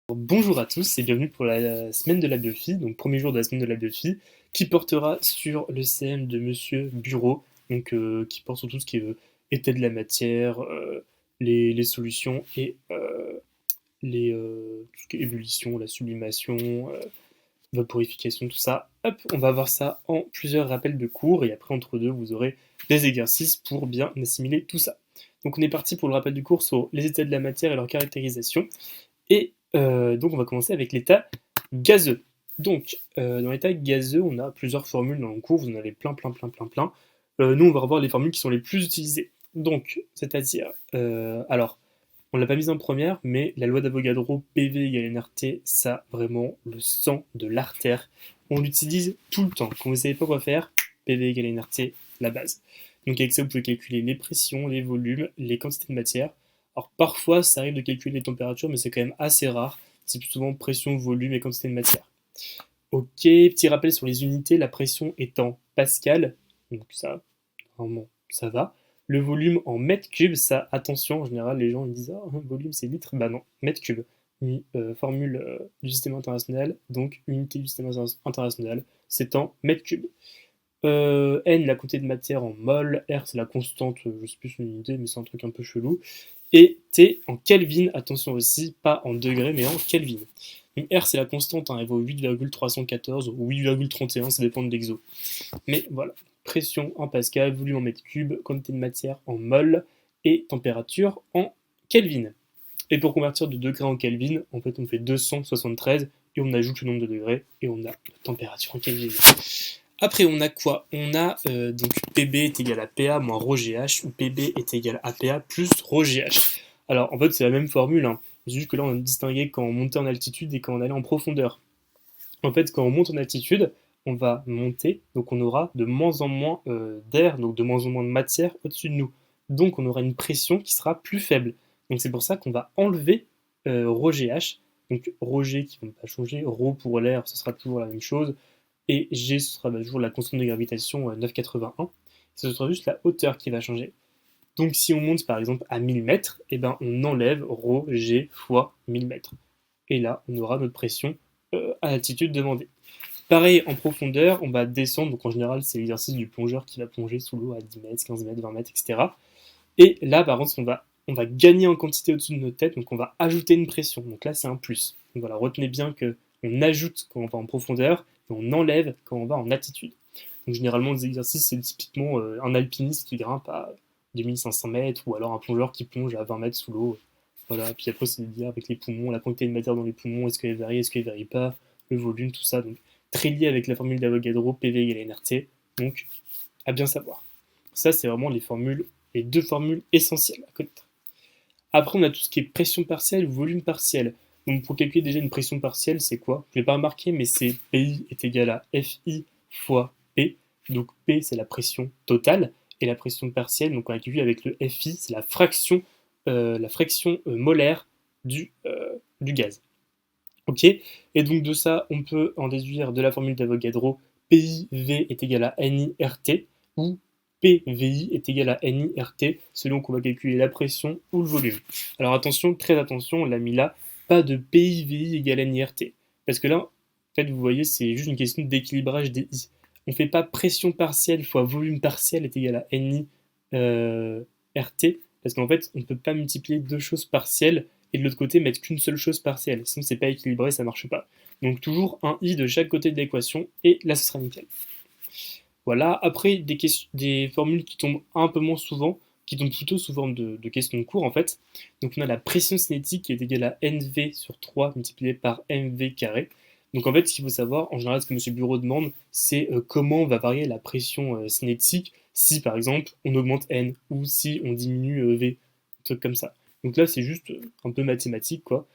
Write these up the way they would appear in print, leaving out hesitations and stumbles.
Bonjour à tous et bienvenue pour la semaine de la biophie, donc premier jour de la semaine de la biophie, qui portera sur le CM de Monsieur Bureau, qui porte sur tout ce qui est état de la matière, les solutions et tout ce qui est ébullition, la sublimation, vaporification, tout ça. Hop, on va voir ça en plusieurs rappels de cours et après entre deux vous aurez des exercices pour bien assimiler tout ça. Donc on est parti pour le rappel du cours sur les états de la matière et leur caractérisation. Et donc on va commencer avec l'état gazeux. Donc dans l'état gazeux, on a plusieurs formules dans le cours, vous en avez plein, plein, plein, plein, plein. Nous, on va revoir les formules qui sont les plus utilisées. Donc, c'est-à-dire, alors, on l'a pas mise en première, mais la loi d'Avogadro, PV égale nRT, ça, vraiment, le sang de l'artère. On l'utilise tout le temps. Quand vous ne savez pas quoi faire, PV égale nRT, la base. Donc avec ça, vous pouvez calculer les pressions, les volumes, les quantités de matière. Alors parfois, ça arrive de calculer les températures, mais c'est quand même assez rare. C'est plus souvent pression, volume et quantité de matière. Ok, petit rappel sur les unités, la pression est en pascal, donc ça, normalement, ça va. Le volume en mètres cubes, ça, attention, en général, les gens ils disent ah, volume c'est litre, bah non, mètres cubes. Formule du système international, donc unité du système international, c'est en mètres cubes. N, la quantité de matière en mol, R, c'est la constante, je sais plus son unité, mais c'est un truc un peu chelou. Et T en Kelvin, attention aussi, pas en degrés, mais en Kelvin. Donc R, c'est la constante, hein, elle vaut 8,314 ou 8,31, ça dépend de l'exo. Mais voilà, pression en pascal, volume en mètre cube, quantité de matière en mol et température en Kelvin. Et pour convertir de degrés en Kelvin, en fait, on fait 273 et on ajoute le nombre de degrés et on a la température en Kelvin. Après, on a quoi? On a donc PB est égal à PA moins ρGH, ou PB est égal à PA plus ρGH. Alors, en fait, c'est la même formule, hein. C'est juste que là, on a distingué quand on montait en altitude et quand on allait en profondeur. En fait, quand on monte en altitude, on va monter, donc on aura de moins en moins d'air, donc de moins en moins de matière au-dessus de nous. Donc, on aura une pression qui sera plus faible. Donc, c'est pour ça qu'on va enlever ρGH. Donc, ρG qui ne va pas changer, ρ pour l'air, ce sera toujours la même chose et G, ce sera toujours la constante de gravitation 9,81. Ce sera juste la hauteur qui va changer. Donc si on monte par exemple à 1000 mètres, eh ben, on enlève ρ, G fois 1000 mètres. Et là, on aura notre pression à l'altitude demandée. Pareil, en profondeur, on va descendre, donc en général, c'est l'exercice du plongeur qui va plonger sous l'eau à 10 mètres, 15 mètres, 20 mètres, etc. Et là, par contre, on va gagner en quantité au-dessus de notre tête, donc on va ajouter une pression. Donc là, c'est un plus. Donc voilà, retenez bien qu'on ajoute quand on va en profondeur et on enlève quand on va en altitude. Donc généralement, les exercices, c'est typiquement un alpiniste qui grimpe à 2500 mètres ou alors un plongeur qui plonge à 20 mètres sous l'eau. Voilà, puis après, c'est lié avec les poumons, la quantité de matière dans les poumons, est-ce qu'elle varie, est-ce qu'elle varie pas, le volume, tout ça. Donc très lié avec la formule d'Avogadro, PV égale nRT. Donc à bien savoir. Ça, c'est vraiment les deux formules essentielles à connaître. Après, on a tout ce qui est pression partielle ou volume partiel. Donc, pour calculer déjà une pression partielle, c'est quoi? Je ne l'ai pas remarqué, mais c'est PI est égal à FI fois P. Donc, P, c'est la pression totale. Et la pression partielle, donc on a calculé avec le FI, c'est la fraction molaire du gaz. Ok. Et donc, de ça, on peut en déduire de la formule d'Avogadro, PIV est égal à NIRT, ou PVI est égal à NIRT, selon qu'on va calculer la pression ou le volume. Alors attention, très attention, on l'a mis là, pas de PIVI égale NIRT. Parce que là, en fait, vous voyez, c'est juste une question d'équilibrage des I. On ne fait pas pression partielle fois volume partiel est égal à NIRT, parce qu'en fait, on ne peut pas multiplier deux choses partielles et de l'autre côté mettre qu'une seule chose partielle. Sinon, c'est pas équilibré, ça marche pas. Donc toujours un I de chaque côté de l'équation, et là, ce sera nickel. Voilà, après, des formules qui tombent un peu moins souvent, qui tombent plutôt sous forme de questions de cours, en fait. Donc, on a la pression cinétique qui est égale à NV sur 3 multiplié par MV carré. Donc, en fait, ce qu'il faut savoir, en général, ce que M. Bureau demande, c'est comment va varier la pression cinétique si, par exemple, on augmente N ou si on diminue V, un truc comme ça. Donc là, c'est juste un peu mathématique, quoi.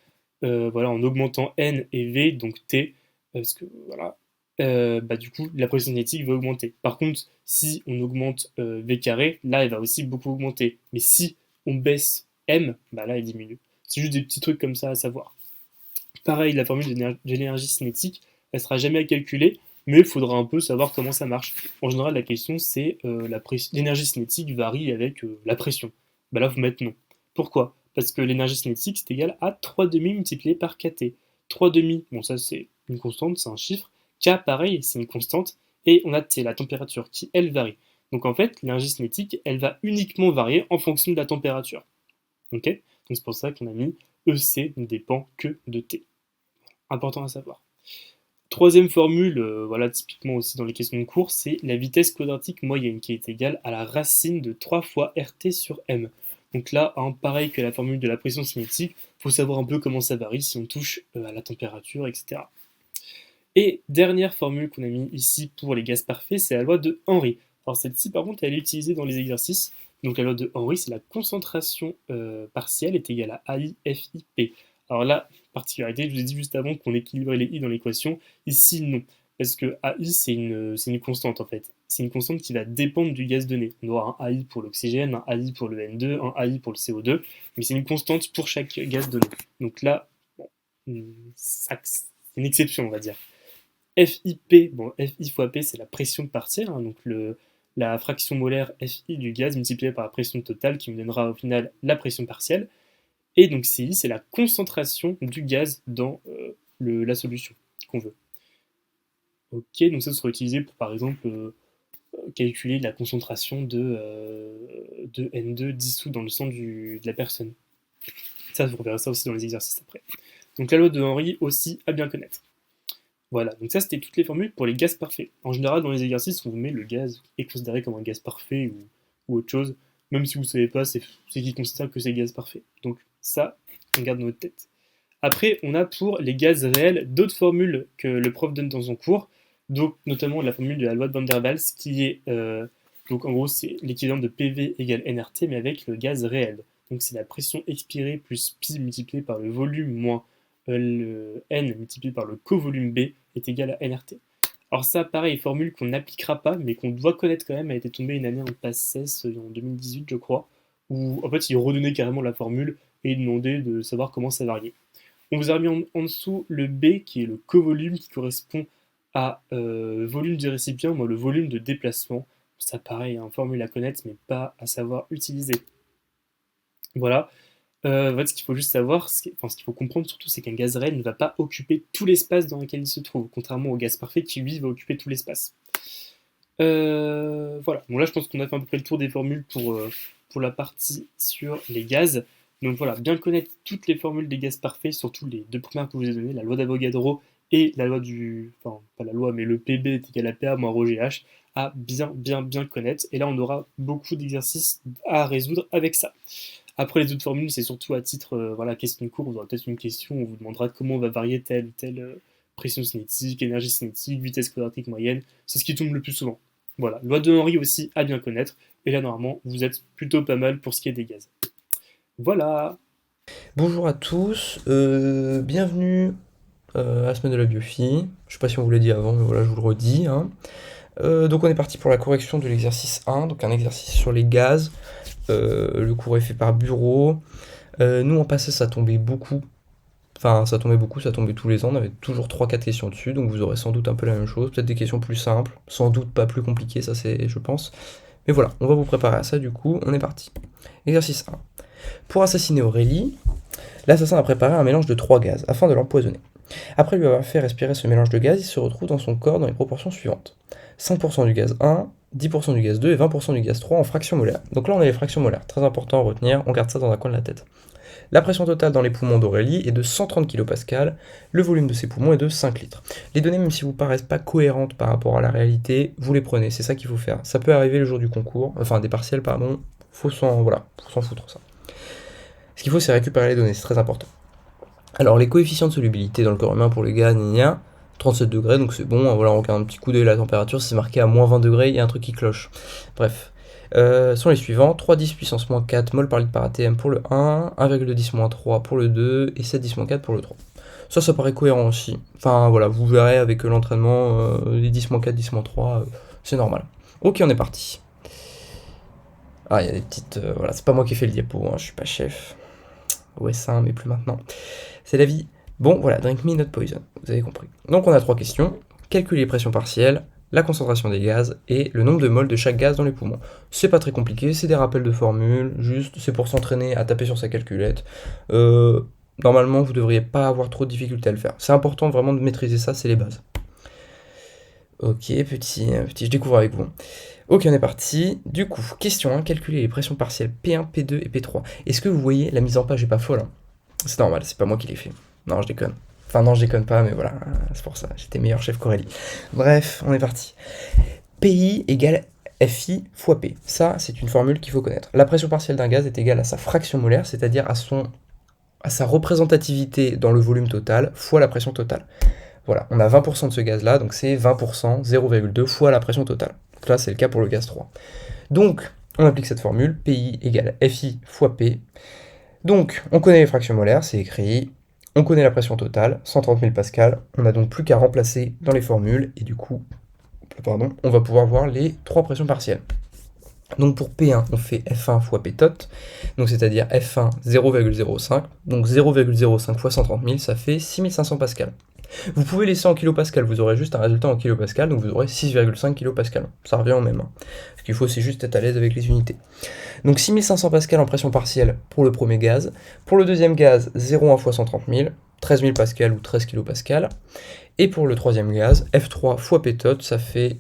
Voilà, en augmentant N et V, donc T, parce que voilà, bah, du coup, la pression cinétique va augmenter. Par contre, si on augmente V carré, là, elle va aussi beaucoup augmenter. Mais si on baisse M, bah là, elle diminue. C'est juste des petits trucs comme ça à savoir. Pareil, la formule de l'énergie cinétique, elle sera jamais à calculer, mais il faudra un peu savoir comment ça marche. En général, la question, c'est l'énergie cinétique varie avec la pression. Bah là, vous mettez non. Pourquoi? parce que l'énergie cinétique, c'est égal à 3 demi multiplié par kT. 3 demi, bon ça c'est une constante, c'est un chiffre. K, pareil, c'est une constante. Et on a T, la température, qui elle varie. Donc en fait, l'énergie cinétique, elle va uniquement varier en fonction de la température. Ok? Donc c'est pour ça qu'on a mis EC ne dépend que de T. Important à savoir. Troisième formule, voilà, typiquement aussi dans les questions de cours, c'est la vitesse quadratique moyenne qui est égale à la racine de 3 fois RT sur M. Donc là, pareil que la formule de la pression cinétique, il faut savoir un peu comment ça varie si on touche à la température, etc. Et dernière formule qu'on a mis ici pour les gaz parfaits, c'est la loi de Henry. Alors celle-ci, par contre, elle est utilisée dans les exercices. Donc la loi de Henry, c'est la concentration partielle est égale à AIFIP. Alors là, particularité, je vous ai dit juste avant qu'on équilibrait les i dans l'équation. Ici, non. Parce que AI, c'est une constante en fait. C'est une constante qui va dépendre du gaz donné. On aura un AI pour l'oxygène, un AI pour le N2, un AI pour le CO2, mais c'est une constante pour chaque gaz donné. Donc là, bon, c'est une exception, on va dire. FIP, bon, FI fois P, c'est la pression partielle, hein, donc la fraction molaire FI du gaz multipliée par la pression totale qui me donnera au final la pression partielle. Et donc CI, c'est la concentration du gaz dans la solution qu'on veut. Ok, donc ça sera utilisé pour par exemple calculer la concentration de N2 dissous dans le sang de la personne. Ça, vous reverrez ça aussi dans les exercices après. Donc la loi de Henry aussi à bien connaître. Voilà, donc ça c'était toutes les formules pour les gaz parfaits. En général, dans les exercices, on vous met le gaz est considéré comme un gaz parfait ou autre chose. Même si vous ne savez pas, c'est qui considère que c'est gaz parfait. Donc ça, on garde dans notre tête. Après, on a pour les gaz réels d'autres formules que le prof donne dans son cours, donc notamment la formule de la loi de Van der Waals, qui est, donc en gros, c'est l'équivalent de PV égale nRT, mais avec le gaz réel. Donc c'est la pression expirée plus pi multiplié par le volume moins le N multiplié par le covolume B est égal à nRT. Alors ça, pareil, formule qu'on n'appliquera pas, mais qu'on doit connaître quand même, a été tombée une année en PASSES, en 2018, je crois, où en fait il redonnait carrément la formule et il demandait de savoir comment ça variait. On vous a remis en dessous le B, qui est le covolume, qui correspond à volume du récipient, moi le volume de déplacement. Ça pareil, une formule à connaître, mais pas à savoir utiliser. Voilà. En fait, ce qu'il faut juste savoir, ce qu'il faut comprendre surtout, c'est qu'un gaz réel ne va pas occuper tout l'espace dans lequel il se trouve, contrairement au gaz parfait qui, lui, va occuper tout l'espace. Voilà. Bon, là, je pense qu'on a fait à peu près le tour des formules pour la partie sur les gaz. Donc voilà, bien connaître toutes les formules des gaz parfaits, surtout les deux premières que je vous ai données, la loi d'Avogadro et la loi enfin, pas la loi, mais le PB est égal à PA moins ρGH, à bien connaître. Et là, on aura beaucoup d'exercices à résoudre avec ça. Après, les autres formules, c'est surtout à titre, voilà, question de cours. Vous aurez peut-être une question, on vous demandera comment va varier telle ou telle pression cinétique, énergie cinétique, vitesse quadratique moyenne. C'est ce qui tombe le plus souvent. Voilà, loi de Henry aussi à bien connaître. Et là, normalement, vous êtes plutôt pas mal pour ce qui est des gaz. Voilà. Bonjour à tous, bienvenue à la semaine de la biophie. Je sais pas si on vous l'a dit avant, mais voilà, je vous le redis, hein. Donc on est parti pour la correction de l'exercice 1, donc un exercice sur les gaz. Le cours est fait par bureau. Nous en passé ça tombait beaucoup. Enfin ça tombait beaucoup, ça tombait tous les ans, on avait toujours 3-4 questions dessus, donc vous aurez sans doute un peu la même chose, peut-être des questions plus simples, sans doute pas plus compliquées, ça c'est je pense. Mais voilà, on va vous préparer à ça du coup, on est parti. Exercice 1. Pour assassiner Aurélie, l'assassin a préparé un mélange de 3 gaz afin de l'empoisonner. Après lui avoir fait respirer ce mélange de gaz, il se retrouve dans son corps dans les proportions suivantes. 5% du gaz 1, 10% du gaz 2 et 20% du gaz 3 en fractions molaires. Donc là on a les fractions molaires, très important à retenir, on garde ça dans un coin de la tête. La pression totale dans les poumons d'Aurélie est de 130 kPa, le volume de ses poumons est de 5 litres. Les données, même si vous paraissent pas cohérentes par rapport à la réalité, vous les prenez, c'est ça qu'il faut faire. Ça peut arriver le jour du concours, enfin des partiels pardon, faut s'en foutre ça. Ce qu'il faut, c'est récupérer les données, c'est très important. Alors, les coefficients de solubilité dans le corps humain pour les gaz, 37 degrés, donc c'est bon, voilà, on regarde un petit coup d'œil la température, c'est marqué à moins 20 degrés, il y a un truc qui cloche. Bref. Sont les suivants, 3,10 puissance moins 4 mol par litre par ATM pour le 1, 1,10 moins 3 pour le 2, et 7,10 moins 4 pour le 3. Ça paraît cohérent aussi. Enfin, voilà, vous verrez avec l'entraînement, les 10 moins 4, 10 moins 3, c'est normal. Ok, on est parti. Ah, il y a des petites... voilà, c'est pas moi qui ai fait le diapo, hein, je suis pas chef. OS1, mais plus maintenant. C'est la vie. Bon, voilà, drink me not poison, vous avez compris. Donc on a 3 questions. Calculer les pressions partielles, la concentration des gaz et le nombre de moles de chaque gaz dans les poumons. C'est pas très compliqué, c'est des rappels de formules, juste c'est pour s'entraîner à taper sur sa calculette. Normalement, vous devriez pas avoir trop de difficultés à le faire. C'est important vraiment de maîtriser ça, c'est les bases. Ok, petit, je découvre avec vous. Ok, on est parti. Du coup, question 1, calculer les pressions partielles P1, P2 et P3. Est-ce que vous voyez, la mise en page est pas folle, hein. C'est normal, c'est pas moi qui l'ai fait. Non, je déconne. Enfin non, je déconne pas, mais voilà, c'est pour ça, j'étais meilleur chef Corélie. Bref, on est parti. PI égale FI fois P. Ça, c'est une formule qu'il faut connaître. La pression partielle d'un gaz est égale à sa fraction molaire, c'est-à-dire à sa représentativité dans le volume total fois la pression totale. Voilà, on a 20% de ce gaz-là, donc c'est 20%, 0,2 fois la pression totale. Donc là, c'est le cas pour le gaz 3. Donc, on applique cette formule, PI égale FI fois P. Donc, on connaît les fractions molaires, c'est écrit. On connaît la pression totale, 130 000 pascal. On n'a donc plus qu'à remplacer dans les formules, et du coup, on va pouvoir voir les trois pressions partielles. Donc pour P1, on fait F1 fois P tot, donc c'est-à-dire F1 0,05, donc 0,05 fois 130 000, ça fait 6500 pascal. Vous pouvez laisser en kilopascal, vous aurez juste un résultat en kilopascal, donc vous aurez 6,5 kilopascal. Ça revient au même. Hein. Ce qu'il faut, c'est juste être à l'aise avec les unités. Donc 6500 pascal en pression partielle pour le premier gaz. Pour le deuxième gaz, 0,1 fois 130 000, 13 000 pascal ou 13 kilopascal. Et pour le troisième gaz, F3 fois P tot, ça fait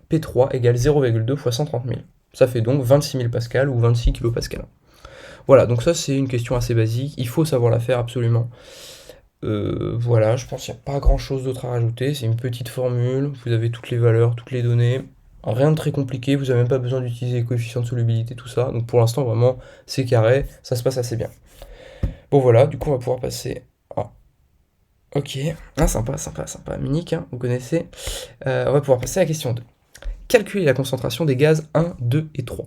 P3 égale 0,2 fois 130 000. Ça fait donc 26 000 pascal ou 26 kilopascal. Voilà, donc ça c'est une question assez basique, il faut savoir la faire absolument. Voilà, je pense qu'il n'y a pas grand chose d'autre à rajouter, c'est une petite formule, vous avez toutes les valeurs, toutes les données, rien de très compliqué, vous n'avez même pas besoin d'utiliser les coefficients de solubilité, tout ça, donc pour l'instant vraiment c'est carré, ça se passe assez bien. Bon voilà, du coup on va pouvoir passer à... Ok, sympa, Munich, hein, vous connaissez. On va pouvoir passer à la question 2. Calculer la concentration des gaz 1, 2 et 3.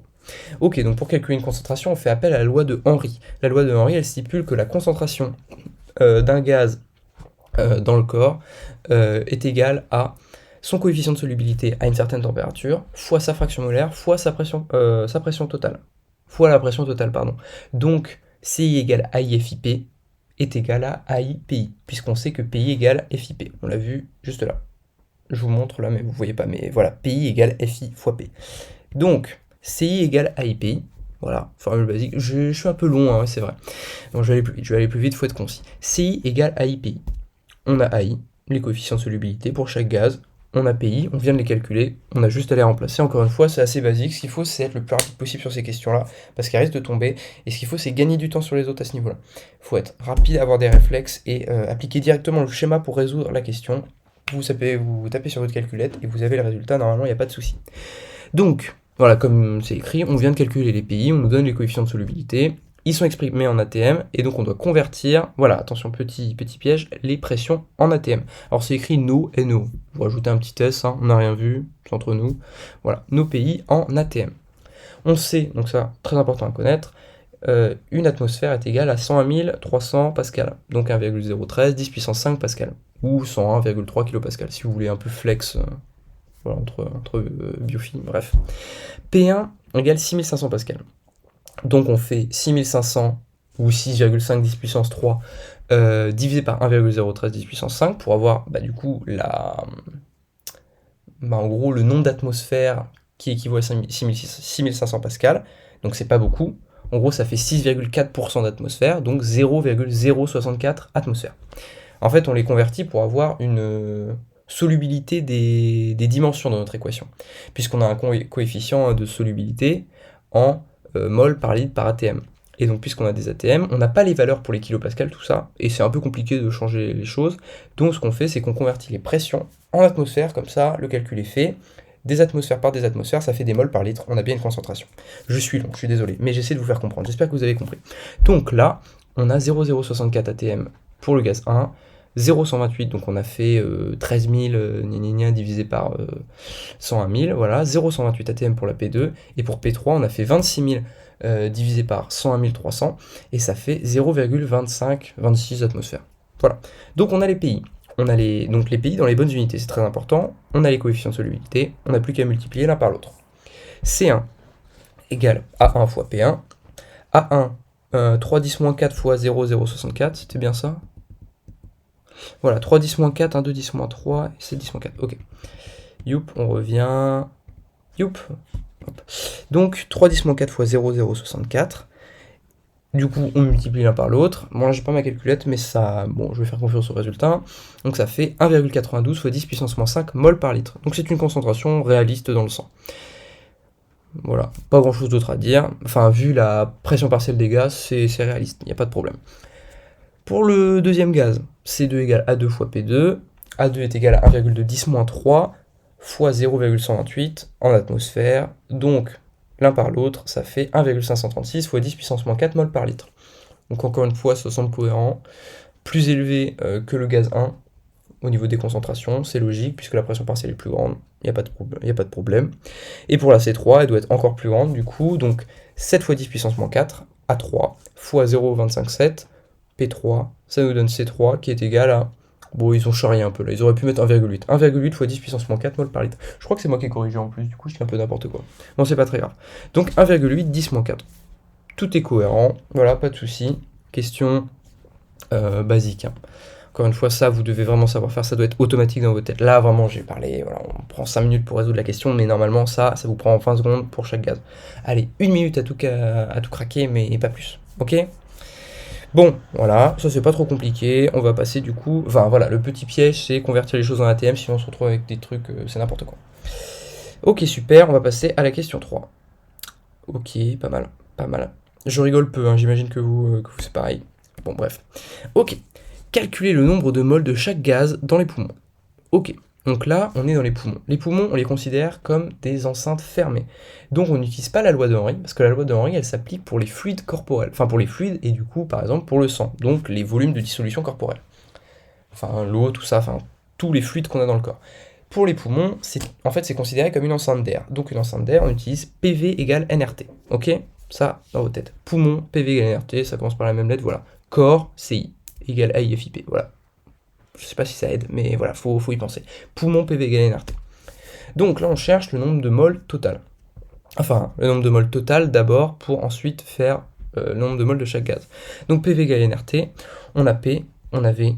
Ok, donc pour calculer une concentration, on fait appel à la loi de Henry. La loi de Henry, elle stipule que la concentration d'un gaz dans le corps est égale à son coefficient de solubilité à une certaine température, fois sa fraction molaire, fois sa pression totale. Fois la pression totale, pardon. Donc, CI égale AIFIP est égal à AIPI, puisqu'on sait que PI égale FIP. On l'a vu juste là. Je vous montre là, mais vous voyez pas, mais voilà, PI égale FI fois P. Donc, CI égale AIPI, voilà, formule basique, je suis un peu long, hein, c'est vrai. Donc je vais aller plus vite, il faut être concis. CI égale AIPI. On a AI, les coefficients de solubilité pour chaque gaz, on a PI, on vient de les calculer, on a juste à les remplacer. Encore une fois, c'est assez basique, ce qu'il faut c'est être le plus rapide possible sur ces questions-là, parce qu'elles risquent de tomber, et ce qu'il faut c'est gagner du temps sur les autres à ce niveau-là. Il faut être rapide, avoir des réflexes, et appliquer directement le schéma pour résoudre la question. Vous tapez sur votre calculette et vous avez le résultat, normalement il n'y a pas de souci. Donc, voilà, comme c'est écrit, on vient de calculer les PI, on nous donne les coefficients de solubilité, ils sont exprimés en ATM, et donc on doit convertir, voilà, attention, petit piège, les pressions en ATM. Alors c'est écrit NO, NO, je vais rajouter un petit S, hein, on n'a rien vu, c'est entre nous, voilà, nos PI en ATM. On sait, donc ça, très important à connaître, une atmosphère est égale à 101 300 pascal, donc 1,013, 10 puissance 5 pascal, ou 101,3 kPa, si vous voulez un peu flex, voilà, entre biophiles, bref. P1 égale 6500 pascal. Donc on fait 6500 ou 6,5 10 puissance 3 divisé par 1,013 10 puissance 5 pour avoir du coup en gros le nombre d'atmosphères qui équivaut à 6500 pascal. Donc c'est pas beaucoup. En gros ça fait 6,4% d'atmosphère, donc 0,064 atmosphères. En fait on les convertit pour avoir une solubilité des dimensions dans notre équation, puisqu'on a un coefficient de solubilité en mol par litre par ATM. Et donc puisqu'on a des ATM, on n'a pas les valeurs pour les kilopascals, tout ça, et c'est un peu compliqué de changer les choses. Donc ce qu'on fait, c'est qu'on convertit les pressions en atmosphères, comme ça, le calcul est fait. Des atmosphères par des atmosphères, ça fait des mols par litre, on a bien une concentration. Je suis long, je suis désolé, mais j'essaie de vous faire comprendre, j'espère que vous avez compris. Donc là, on a 0,064 ATM pour le gaz 1, 0,128, donc on a fait 13 000 divisé par 101 000, voilà, 0,128 ATM pour la P2, et pour P3, on a fait 26 000 divisé par 101 300, et ça fait 0,26 atmosphères. Voilà, donc on a les PI. On a donc les PI dans les bonnes unités, c'est très important. On a les coefficients de solubilité, on n'a plus qu'à multiplier l'un par l'autre. C1 égale A1 fois P1. A1, 3-10-4 fois 0,064, c'était bien ça? Voilà, 3-10-4, 1, 2, 10-3, et 7, 10-4, ok. Youp, on revient. Youp. Hop. Donc 3 10 moins 4 fois 0, 0,64. Du coup, on multiplie l'un par l'autre. Bon, là, j'ai pas ma calculette, mais ça... Bon, je vais faire confiance au résultat. Donc ça fait 1,92 fois 10 puissance moins 5 mol par litre. Donc c'est une concentration réaliste dans le sang. Voilà, pas grand chose d'autre à dire. Enfin, vu la pression partielle des gaz, c'est réaliste, il n'y a pas de problème. Pour le deuxième gaz, C2 égale A2 fois P2. A2 est égal à 1,210-3 fois 0,128 en atmosphère. Donc, l'un par l'autre, ça fait 1,536 fois 10 puissance moins 4 mol par litre. Donc encore une fois, ça semble cohérent. Plus élevé que le gaz 1 au niveau des concentrations, c'est logique, puisque la pression partielle est plus grande, il n'y a pas de problème. Et pour la C3, elle doit être encore plus grande, du coup, donc 7 fois 10 puissance moins 4, A3, fois 0,257, P3, ça nous donne C3, qui est égal à... Bon, ils ont charrié un peu là, ils auraient pu mettre 1,8. 1,8 fois 10 puissance moins 4 mol par litre. Je crois que c'est moi qui ai corrigé en plus, du coup je dis un peu n'importe quoi. Bon, c'est pas très grave. Donc 1,8, 10 moins 4. Tout est cohérent, voilà, pas de souci. Question basique. Hein. Encore une fois, ça, vous devez vraiment savoir faire, ça doit être automatique dans votre tête. Là, vraiment, j'ai parlé, voilà, on prend 5 minutes pour résoudre la question, mais normalement, ça vous prend 20 secondes pour chaque gaz. Allez, 1 minute à tout craquer, mais pas plus. Ok ? Bon, voilà, ça c'est pas trop compliqué, on va passer du coup... Enfin, voilà, le petit piège, c'est convertir les choses en ATM, sinon on se retrouve avec des trucs, c'est n'importe quoi. Ok, super, on va passer à la question 3. Ok, pas mal, pas mal. Je rigole peu, hein, j'imagine que vous c'est pareil. Bon, bref. Ok. Calculer le nombre de moles de chaque gaz dans les poumons. Ok, donc là, on est dans les poumons. Les poumons, on les considère comme des enceintes fermées. Donc on n'utilise pas la loi de Henry, parce que la loi de Henry, elle s'applique pour les fluides corporels. Enfin, pour les fluides, et du coup, par exemple, pour le sang. Donc les volumes de dissolution corporelle. Enfin, l'eau, tout ça, enfin, tous les fluides qu'on a dans le corps. Pour les poumons, en fait, c'est considéré comme une enceinte d'air. Donc une enceinte d'air, on utilise PV égale nRT. Ok ? Ça, dans vos têtes. Poumon, PV égale nRT, ça commence par la même lettre, voilà. Corps, CI égale AIFIP, voilà. Je sais pas si ça aide, mais voilà, faut y penser. Poumon, PV égale nRT. Donc là, on cherche le nombre de moles total. Enfin, le nombre de moles total d'abord, pour ensuite faire le nombre de moles de chaque gaz. Donc PV égale nRT, on a P, on a V,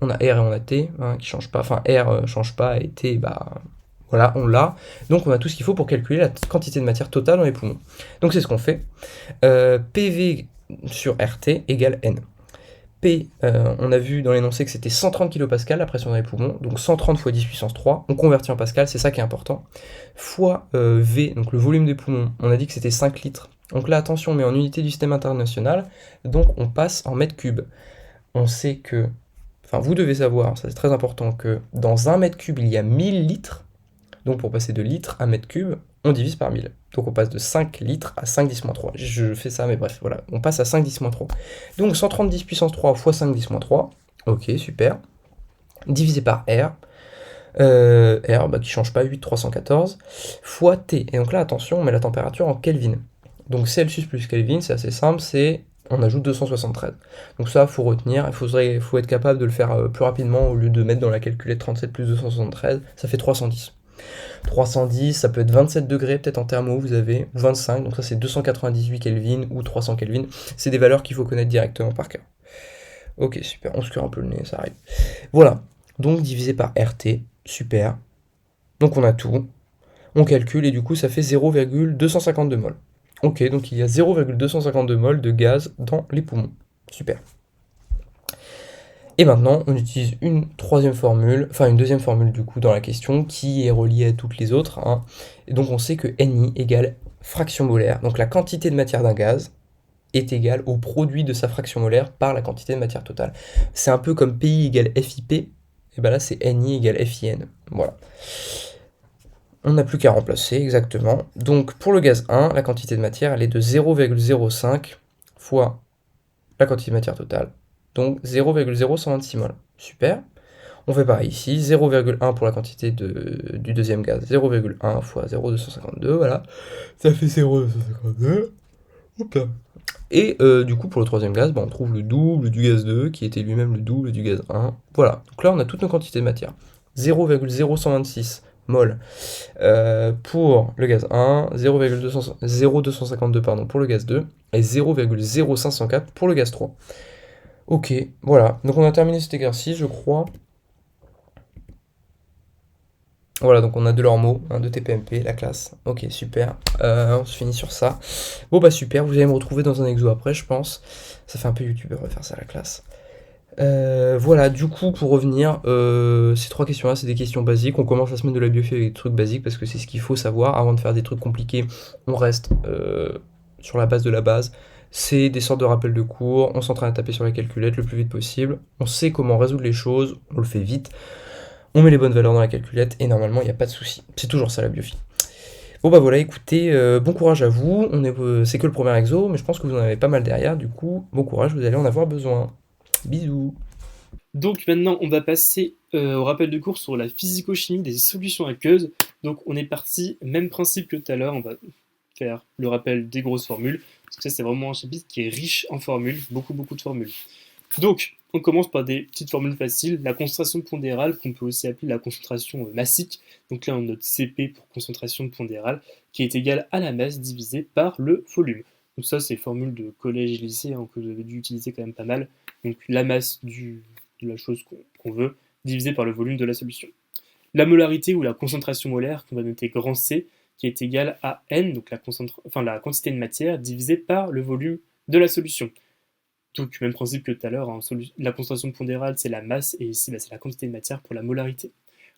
on a R et on a T, hein, qui change pas. Enfin, R change pas, et T, bah... Voilà, on l'a. Donc on a tout ce qu'il faut pour calculer la quantité de matière totale dans les poumons. Donc c'est ce qu'on fait. PV sur RT égale N. P, on a vu dans l'énoncé que c'était 130 kPa la pression dans les poumons, donc 130 fois 10 puissance 3, on convertit en pascal, c'est ça qui est important, fois V, donc le volume des poumons, on a dit que c'était 5 litres. Donc là, attention, on met en unité du système international, donc on passe en mètres cubes. On sait que, enfin vous devez savoir, ça c'est très important, que dans un mètre cube, il y a 1000 litres, donc pour passer de litres à mètre cube, on divise par 1000. Donc on passe de 5 litres à 5 10 3. Je fais ça, mais bref, voilà. On passe à 5 10 3. Donc 130 10 puissance 3 fois 5 10 3. Ok, super. Divisé par R. R, bah, qui change pas, 8,314. Fois T. Et donc là, attention, on met la température en Kelvin. Donc Celsius plus Kelvin, c'est assez simple, on ajoute 273. Donc ça, faut retenir, il faut être capable de le faire plus rapidement, au lieu de mettre dans la calculette 37 plus 273, ça fait 310. 310, ça peut être 27 degrés peut-être en thermo, vous avez 25, donc ça c'est 298 Kelvin ou 300 Kelvin, c'est des valeurs qu'il faut connaître directement par cœur. Ok, super, on se cure un peu le nez, ça arrive. Voilà, donc divisé par RT, super. Donc on a tout, on calcule et du coup ça fait 0,252 mol. Ok, donc il y a 0,252 mol de gaz dans les poumons, super. Et maintenant, on utilise une deuxième formule du coup dans la question qui est reliée à toutes les autres. Hein. Et donc on sait que Ni égale fraction molaire. Donc la quantité de matière d'un gaz est égale au produit de sa fraction molaire par la quantité de matière totale. C'est un peu comme PI égale FIP. Et bien là c'est Ni égale FIN. Voilà. On n'a plus qu'à remplacer exactement. Donc pour le gaz 1, la quantité de matière elle est de 0,05 fois la quantité de matière totale. Donc 0,0126 mol. Super. On fait pareil ici, 0,1 pour la quantité du deuxième gaz, 0,1 fois 0,252, voilà. Ça fait 0,252. Hop là. Et du coup, pour le troisième gaz, bah, on trouve le double du gaz 2, qui était lui-même le double du gaz 1. Voilà. Donc là, on a toutes nos quantités de matière. 0,0126 mol pour le gaz 1, 0,252 pour le gaz 2, et 0,0504 pour le gaz 3. Ok, voilà. Donc on a terminé cet exercice, je crois. Voilà, donc on a de leurs mots, hein, de TPMP, la classe. Ok, super. On se finit sur ça. Bon bah super, vous allez me retrouver dans un exo après, je pense. Ça fait un peu youtubeur de faire ça à la classe. Voilà, du coup, pour revenir, ces trois questions-là, c'est des questions basiques. On commence la semaine de la biophie avec des trucs basiques parce que c'est ce qu'il faut savoir. Avant de faire des trucs compliqués, on reste sur la base de la base. C'est des sortes de rappels de cours, on s'entraîne à taper sur la calculette le plus vite possible. On sait comment résoudre les choses, on le fait vite. On met les bonnes valeurs dans la calculette et normalement, il n'y a pas de souci. C'est toujours ça la biophie. Bon bah voilà, écoutez, bon courage à vous. C'est que le premier exo, mais je pense que vous en avez pas mal derrière. Du coup, bon courage, vous allez en avoir besoin. Bisous. Donc maintenant, on va passer au rappel de cours sur la physico-chimie des solutions aqueuses. Donc on est parti, même principe que tout à l'heure, on va faire le rappel des grosses formules, parce que ça c'est vraiment un chapitre qui est riche en formules, beaucoup de formules. Donc, on commence par des petites formules faciles. La concentration pondérale, qu'on peut aussi appeler la concentration massique. Donc là, on note Cp pour concentration pondérale, qui est égale à la masse divisée par le volume. Donc ça, c'est formule de collège et lycée hein, que vous avez dû utiliser quand même pas mal. Donc la masse de la chose qu'on veut, divisée par le volume de la solution. La molarité ou la concentration molaire, qu'on va noter grand C, qui est égale à N, donc la quantité de matière, divisée par le volume de la solution. Donc, même principe que tout à l'heure, hein, la concentration pondérale, c'est la masse, et ici, c'est la quantité de matière pour la molarité.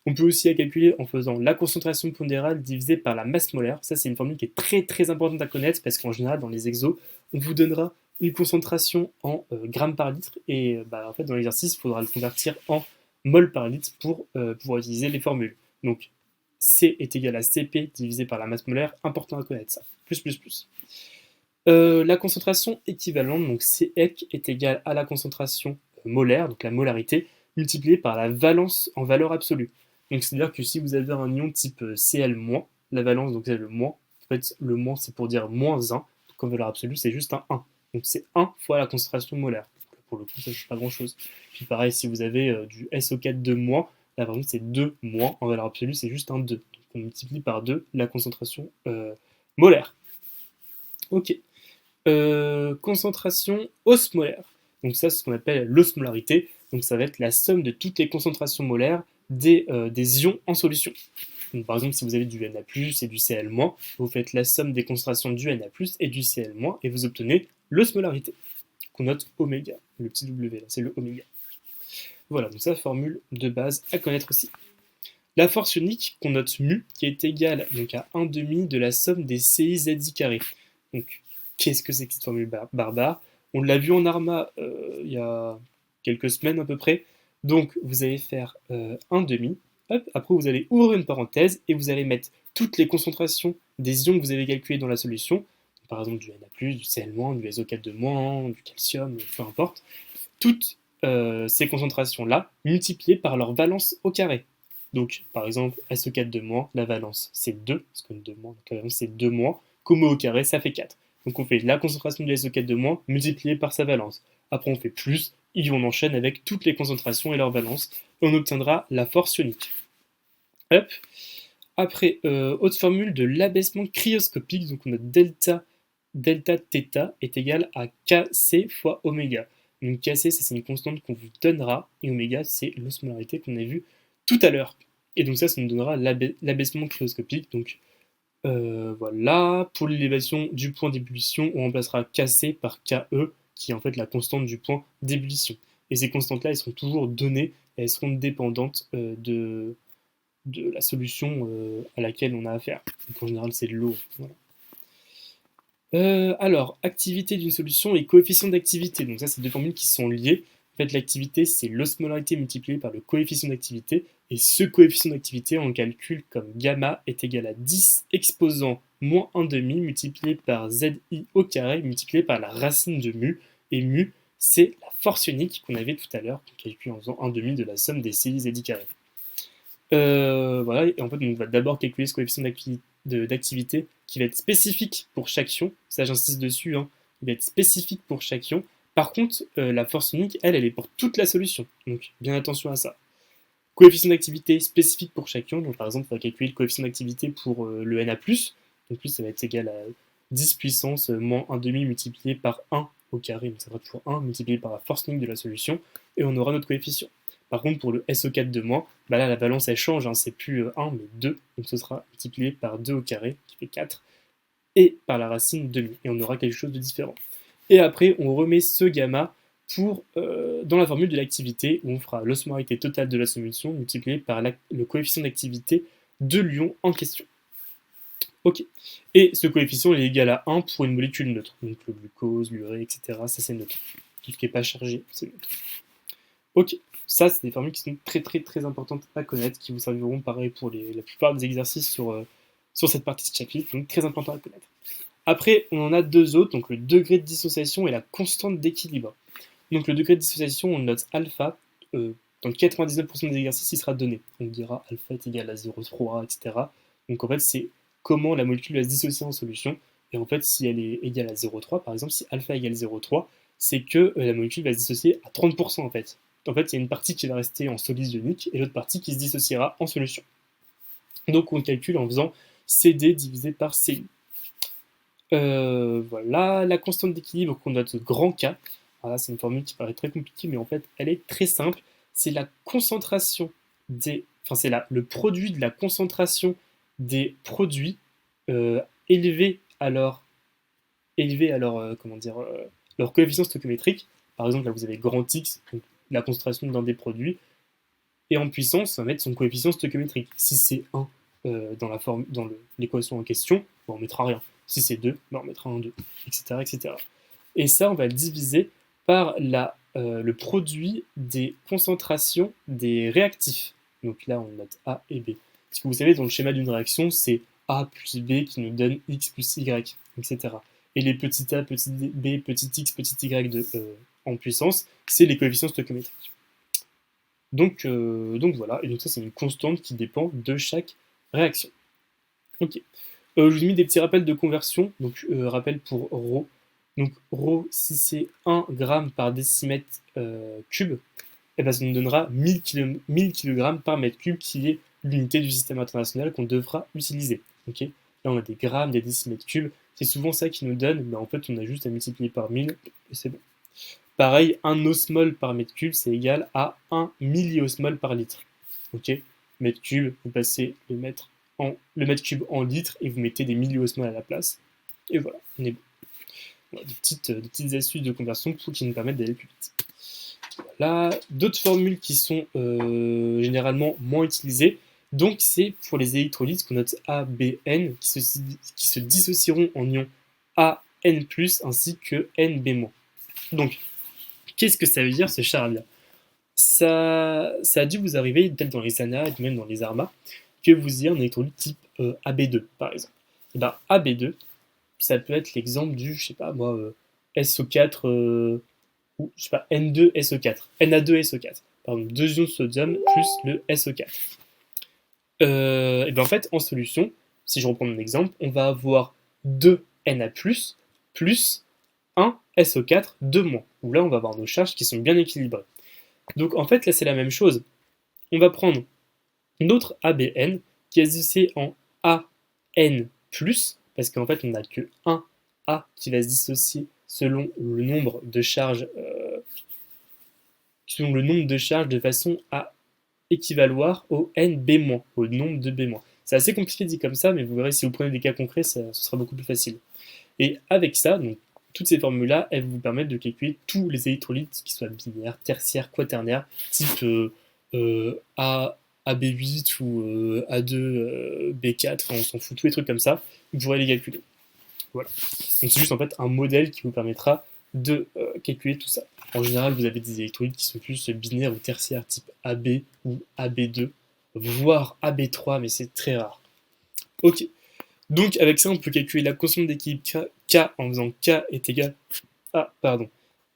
On peut aussi la calculer en faisant la concentration pondérale divisée par la masse molaire. Ça, c'est une formule qui est très importante à connaître, parce qu'en général, dans les exos, on vous donnera une concentration en grammes par litre, et en fait, dans l'exercice, il faudra le convertir en mol par litre pour pouvoir utiliser les formules. Donc, C est égal à Cp divisé par la masse molaire, important à connaître ça. Plus. La concentration équivalente, donc Cec est égal à la concentration molaire, donc la molarité, multipliée par la valence en valeur absolue. Donc c'est-à-dire que si vous avez un ion type Cl-, la valence, donc c'est le moins, en fait le moins c'est pour dire moins 1, donc en valeur absolue c'est juste un 1. Donc c'est 1 fois la concentration molaire. Donc, pour le coup ça ne change pas grand-chose. Puis pareil, si vous avez du SO4 de moins, la valence c'est 2 moins, en valeur absolue c'est juste un 2. Donc on multiplie par 2 la concentration molaire. Ok. Concentration osmolaire. Donc ça, c'est ce qu'on appelle l'osmolarité. Donc ça va être la somme de toutes les concentrations molaires des ions en solution. Donc, par exemple, si vous avez du Na+, et du Cl-, vous faites la somme des concentrations du Na+, et du Cl-, et vous obtenez l'osmolarité, qu'on note oméga. Le petit W, là, c'est le oméga. Voilà, donc ça, formule de base à connaître aussi. La force ionique, qu'on note mu, qui est égale donc, à 1,5 de la somme des CIZI carré. Donc, qu'est-ce que c'est que cette formule barbare? On l'a vu en Arma il y a quelques semaines à peu près. Donc, vous allez faire 1,5. Hop, après, vous allez ouvrir une parenthèse et vous allez mettre toutes les concentrations des ions que vous avez calculés dans la solution. Par exemple, du Na+, du Cl-, du SO4 de moins, du calcium, peu importe. Toutes ces concentrations-là multipliées par leur valence au carré. Donc, par exemple, SO4 de moins, la valence c'est 2, parce que 2 moins, donc la valence c'est 2 moins, comme au carré, ça fait 4. Donc on fait la concentration du SO4 de moins multipliée par sa valence. Après on fait plus, et on enchaîne avec toutes les concentrations et leur valence, et on obtiendra la force ionique. Hop. Après, autre formule de l'abaissement cryoscopique, donc on a delta θ est égal à Kc fois oméga. Donc Kc, c'est une constante qu'on vous donnera, et oméga, c'est l'osmolarité qu'on a vu tout à l'heure. Et donc ça nous donnera l'abaissement cryoscopique. Donc voilà, pour l'élévation du point d'ébullition, on remplacera Kc par Ke, qui est en fait la constante du point d'ébullition. Et ces constantes-là, elles seront toujours données, et elles seront dépendantes de la solution à laquelle on a affaire. Donc en général, c'est de l'eau. Voilà. Alors, activité d'une solution et coefficient d'activité. Donc ça, c'est deux formules qui sont liées. En fait, l'activité, c'est l'osmolarité multipliée par le coefficient d'activité. Et ce coefficient d'activité, on le calcule comme gamma est égal à 10 exposant moins 1,5 multiplié par zi au carré multiplié par la racine de mu. Et mu, c'est la force ionique qu'on avait tout à l'heure, qu'on calcule en faisant 1,5 de la somme des CI zi carré. Voilà, et en fait, on va d'abord calculer ce coefficient d'activité qui va être spécifique pour chaque ion. Ça, j'insiste dessus, hein. Il va être spécifique pour chaque ion. Par contre, la force unique, elle est pour toute la solution. Donc, bien attention à ça. Coefficient d'activité spécifique pour chaque ion. Donc, par exemple, on va calculer le coefficient d'activité pour le Na+. Donc, plus, ça va être égal à 10 puissance moins 1,5 multiplié par 1 au carré. Donc, ça va être toujours 1 multiplié par la force unique de la solution. Et on aura notre coefficient. Par contre, pour le SO4 de moins, bah là, la balance, elle change, hein, c'est plus 1, mais 2, donc ce sera multiplié par 2 au carré, qui fait 4, et par la racine demi, et on aura quelque chose de différent. Et après, on remet ce gamma dans la formule de l'activité, où on fera l'osmolarité totale de la solution multipliée par le coefficient d'activité de l'ion en question. Ok. Et ce coefficient est égal à 1 pour une molécule neutre. Donc le glucose, l'urée, etc. Ça c'est neutre. Tout ce qui n'est pas chargé, c'est neutre. Ok. Ça, c'est des formules qui sont très très très importantes à connaître, qui vous serviront pareil pour la plupart des exercices sur cette partie de chapitre, donc très important à connaître. Après, on en a deux autres, donc le degré de dissociation et la constante d'équilibre. Donc le degré de dissociation, on note alpha. Dans 99% des exercices, il sera donné. On dira alpha est égal à 0,3, etc. Donc en fait, c'est comment la molécule va se dissocier en solution. Et en fait, si elle est égale à 0,3, par exemple, si alpha égale 0,3, c'est que la molécule va se dissocier à 30% en fait. En fait, il y a une partie qui va rester en solide ionique et l'autre partie qui se dissociera en solution. Donc on calcule en faisant CD divisé par CI. Voilà, la constante d'équilibre qu'on note grand K. Voilà, c'est une formule qui paraît très compliquée, mais en fait, elle est très simple. C'est la concentration c'est le produit de la concentration des produits élevés à leur, leur coefficient stoichiométrique. Par exemple, là, vous avez grand X, donc la concentration d'un des produits, et en puissance, ça va mettre son coefficient stoichiométrique. Si c'est 1 dans l'équation en question, on ne mettra rien. Si c'est 2, on mettra un 2, etc., etc. Et ça, on va le diviser par le produit des concentrations des réactifs. Donc là, on note A et B. Parce que vous savez, dans le schéma d'une réaction, c'est A plus B qui nous donne X plus Y, etc. Et les petits A, petit B, petit X, petit Y en puissance, c'est les coefficients stoichiométriques. Donc voilà, et donc ça c'est une constante qui dépend de chaque réaction. Ok. Je vous ai mis des petits rappels de conversion, donc rappel pour ρ. Donc ρ, si c'est 1 g par décimètre cube, et ben, ça nous donnera 1000 kg par mètre cube, qui est l'unité du système international qu'on devra utiliser. Okay, là on a des grammes, des décimètres cubes, c'est souvent ça qui nous donne, mais en fait on a juste à multiplier par 1000 et c'est bon. Pareil, 1 osmol par mètre cube, c'est égal à 1 milliosmol par litre. Ok, mètre cube, vous passez le mètre cube en litres et vous mettez des milliosmoles à la place. Et voilà, on est bon. Voilà, des petites astuces de conversion qui nous permettent d'aller plus vite. Voilà, d'autres formules qui sont généralement moins utilisées. Donc c'est pour les électrolytes qu'on note ABN qui se dissocieront en ions AN+, ainsi que NB-. Donc, qu'est-ce que ça veut dire ce charabia? Ça a dû vous arriver, peut-être dans les ANA et même dans les ARMA, que vous ayez un électrolyte type AB2, par exemple. Et bien, AB2, ça peut être l'exemple du, je sais pas moi, SO4, ou je sais pas, N2SO4, Na2SO4. Pardon, 2 ions de sodium plus le SO4. Et bien en fait, en solution, si je reprends mon exemple, on va avoir 2 Na+, plus 1 SO4, 2-, où là on va avoir nos charges qui sont bien équilibrées. Donc en fait là c'est la même chose. On va prendre notre ABN qui est dissocié en AN+, parce qu'en fait on n'a que 1 A qui va se dissocier selon le nombre de charges de façon à équivaloir au NB-, au nombre de B-. C'est assez compliqué dit comme ça, mais vous verrez si vous prenez des cas concrets, ce sera beaucoup plus facile. Et avec ça, donc, toutes ces formules-là, elles vous permettent de calculer tous les électrolytes, qui soient binaires, tertiaires, quaternaires, type AB8 ou A2, B4, on s'en fout, tous les trucs comme ça, vous pourrez les calculer. Voilà. Donc c'est juste en fait un modèle qui vous permettra de calculer tout ça. En général, vous avez des électrolytes qui sont plus binaires ou tertiaires, type AB ou AB2, voire AB3, mais c'est très rare. Ok. Donc avec ça, on peut calculer la constante d'équilibre K en faisant K est égal à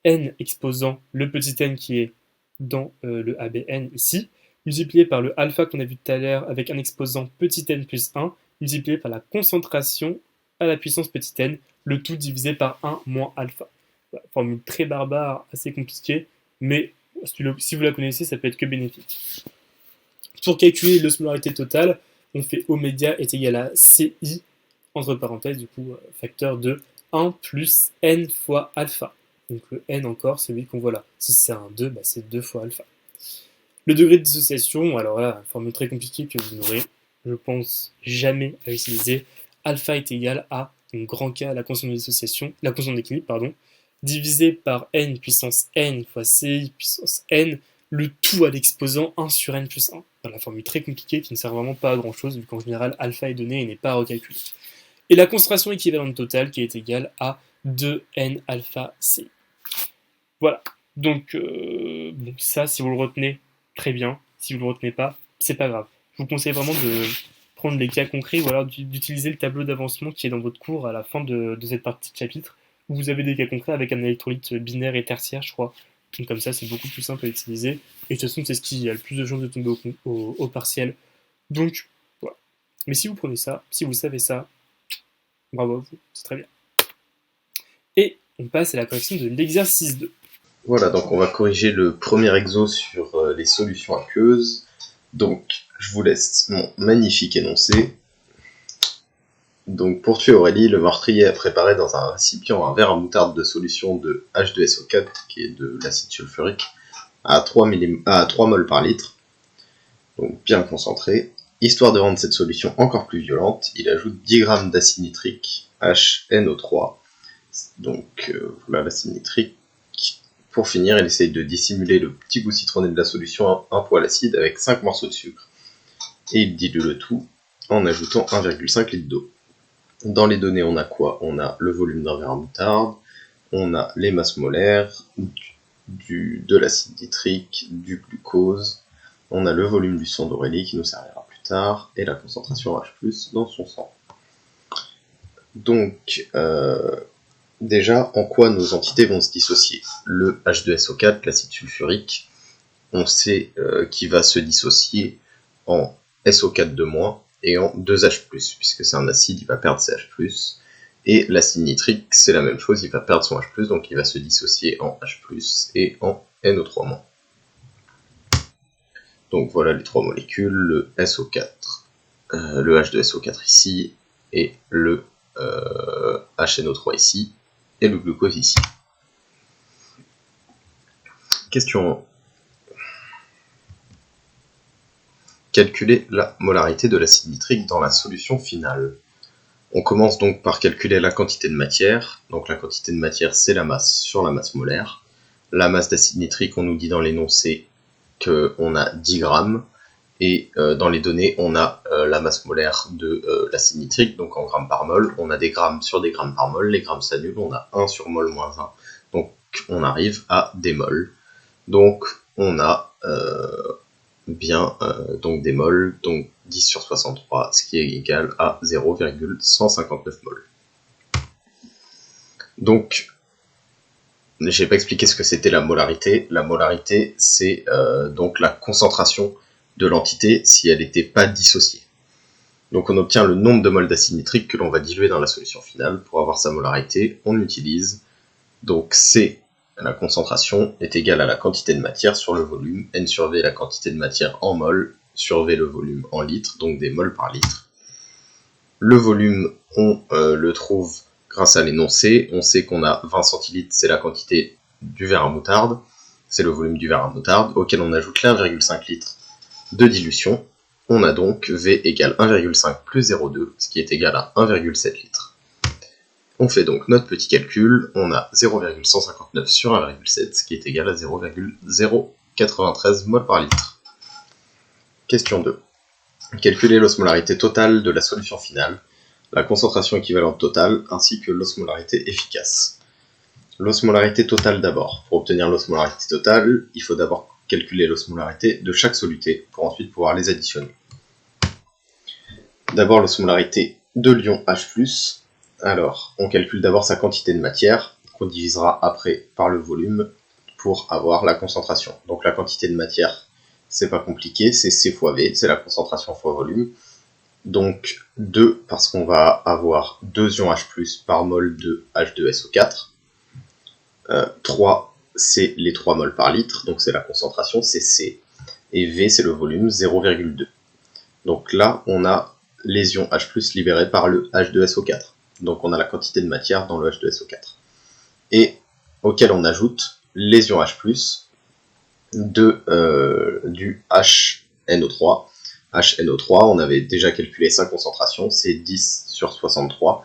N exposant le petit n qui est dans le ABN ici, multiplié par le alpha qu'on a vu tout à l'heure avec un exposant petit n plus 1, multiplié par la concentration à la puissance petit n, le tout divisé par 1 moins alpha. Voilà, formule très barbare, assez compliquée, mais si vous la connaissez, ça peut être que bénéfique. Pour calculer l'osmolarité totale, on fait O média est égal à CI, entre parenthèses, du coup, facteur de 1 plus N fois alpha. Donc le N encore, celui qu'on voit là. Si c'est un 2, bah, c'est 2 fois alpha. Le degré de dissociation, alors là, une formule très compliquée que vous n'aurez, je pense, jamais à utiliser. Alpha est égal à un grand K, la constante de dissociation, la constante d'équilibre, pardon, divisé par n puissance n fois ci puissance n, le tout à l'exposant 1 sur n plus 1. Dans la formule très compliquée qui ne sert vraiment pas à grand chose, vu qu'en général alpha est donné et n'est pas recalculé. Et la concentration équivalente totale qui est égale à 2n alpha c. Voilà. Donc, bon, ça, si vous le retenez, très bien. Si vous le retenez pas, c'est pas grave. Je vous conseille vraiment de prendre les cas concrets ou alors d'utiliser le tableau d'avancement qui est dans votre cours à la fin de cette partie de chapitre, où vous avez des cas concrets avec un électrolyte binaire et tertiaire, je crois. Donc comme ça, c'est beaucoup plus simple à utiliser. Et de toute façon, c'est ce qui a le plus de chances de tomber au partiel. Donc, voilà. Mais si vous prenez ça, si vous savez ça, bravo à vous, c'est très bien. Et on passe à la correction de l'exercice 2. Voilà, donc on va corriger le premier exo sur les solutions aqueuses. Donc, je vous laisse mon magnifique énoncé. Donc, pour tuer Aurélie, le meurtrier a préparé dans un récipient un verre à moutarde de solution de H2SO4, qui est de l'acide sulfurique, à 3 mol par litre, donc bien concentré. Histoire de rendre cette solution encore plus violente, il ajoute 10 g d'acide nitrique HNO3. Donc, voilà l'acide nitrique. Pour finir, il essaye de dissimuler le petit goût citronné de la solution un poil acide avec 5 morceaux de sucre. Et il dilue le tout en ajoutant 1,5 litre d'eau. Dans les données, on a quoi? On a le volume d'un verre à moutarde, on a les masses molaires, de l'acide nitrique, du glucose, on a le volume du sang d'Aurélie qui nous servira plus tard, et la concentration H+, dans son sang. Donc, déjà, en quoi nos entités vont se dissocier? Le H2SO4, l'acide sulfurique, on sait qu'il va se dissocier en SO4 et en 2H+, puisque c'est un acide, il va perdre ses H+, et l'acide nitrique, c'est la même chose, il va perdre son H+, donc il va se dissocier en H+, et en NO3-. Donc voilà les trois molécules, le SO4, le H2SO4 ici, et le HNO3 ici, et le glucose ici. Question 1. Calculer la molarité de l'acide nitrique dans la solution finale. On commence donc par calculer la quantité de matière. Donc la quantité de matière, c'est la masse sur la masse molaire. La masse d'acide nitrique, on nous dit dans l'énoncé qu'on a 10 grammes. Et dans les données, on a la masse molaire de l'acide nitrique, donc en grammes par mol. On a des grammes sur des grammes par mol. Les grammes s'annulent, on a 1 sur mol moins 1. Donc on arrive à des mols. Donc on a donc des mols, donc 10 sur 63, ce qui est égal à 0,159 mol. Donc, j'ai pas expliqué ce que c'était la molarité. La molarité, c'est donc la concentration de l'entité si elle n'était pas dissociée. Donc on obtient le nombre de moles d'acide nitrique que l'on va diluer dans la solution finale. Pour avoir sa molarité, on utilise donc C. La concentration est égale à la quantité de matière sur le volume, n sur V la quantité de matière en mol, sur V le volume en litres, donc des mols par litre. Le volume, on le trouve grâce à l'énoncé, on sait qu'on a 20 centilitres, c'est la quantité du verre à moutarde, c'est le volume du verre à moutarde, auquel on ajoute 1,5 litre de dilution. On a donc V égale 1,5 plus 0,2, ce qui est égal à 1,7 litres. On fait donc notre petit calcul, on a 0,159 sur 1,7, ce qui est égal à 0,093 mol par litre. Question 2. Calculer l'osmolarité totale de la solution finale, la concentration équivalente totale, ainsi que l'osmolarité efficace. L'osmolarité totale d'abord. Pour obtenir l'osmolarité totale, il faut d'abord calculer l'osmolarité de chaque soluté, pour ensuite pouvoir les additionner. D'abord l'osmolarité de l'ion H+. Alors, on calcule d'abord sa quantité de matière, qu'on divisera après par le volume pour avoir la concentration. Donc la quantité de matière, c'est pas compliqué, c'est C fois V, c'est la concentration fois volume. Donc 2, parce qu'on va avoir 2 ions H+, par mol de H2SO4. 3, c'est les 3 mols par litre, donc c'est la concentration, c'est C. Et V, c'est le volume, 0,2. Donc là, on a les ions H+, libérés par le H2SO4. Donc on a la quantité de matière dans le H2SO4. Et auquel on ajoute les ions H+, du HNO3. HNO3, on avait déjà calculé sa concentration, c'est 10 sur 63.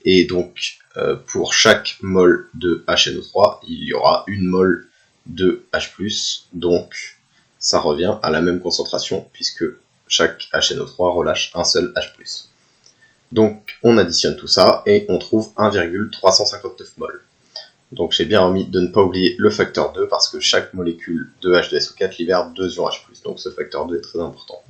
Et donc, pour chaque mol de HNO3, il y aura une mol de H+, donc ça revient à la même concentration, puisque chaque HNO3 relâche un seul H+. Donc, on additionne tout ça, et on trouve 1,359 mol. Donc, j'ai bien remis de ne pas oublier le facteur 2, parce que chaque molécule de H2SO4 libère 2 ions H+, donc ce facteur 2 est très important.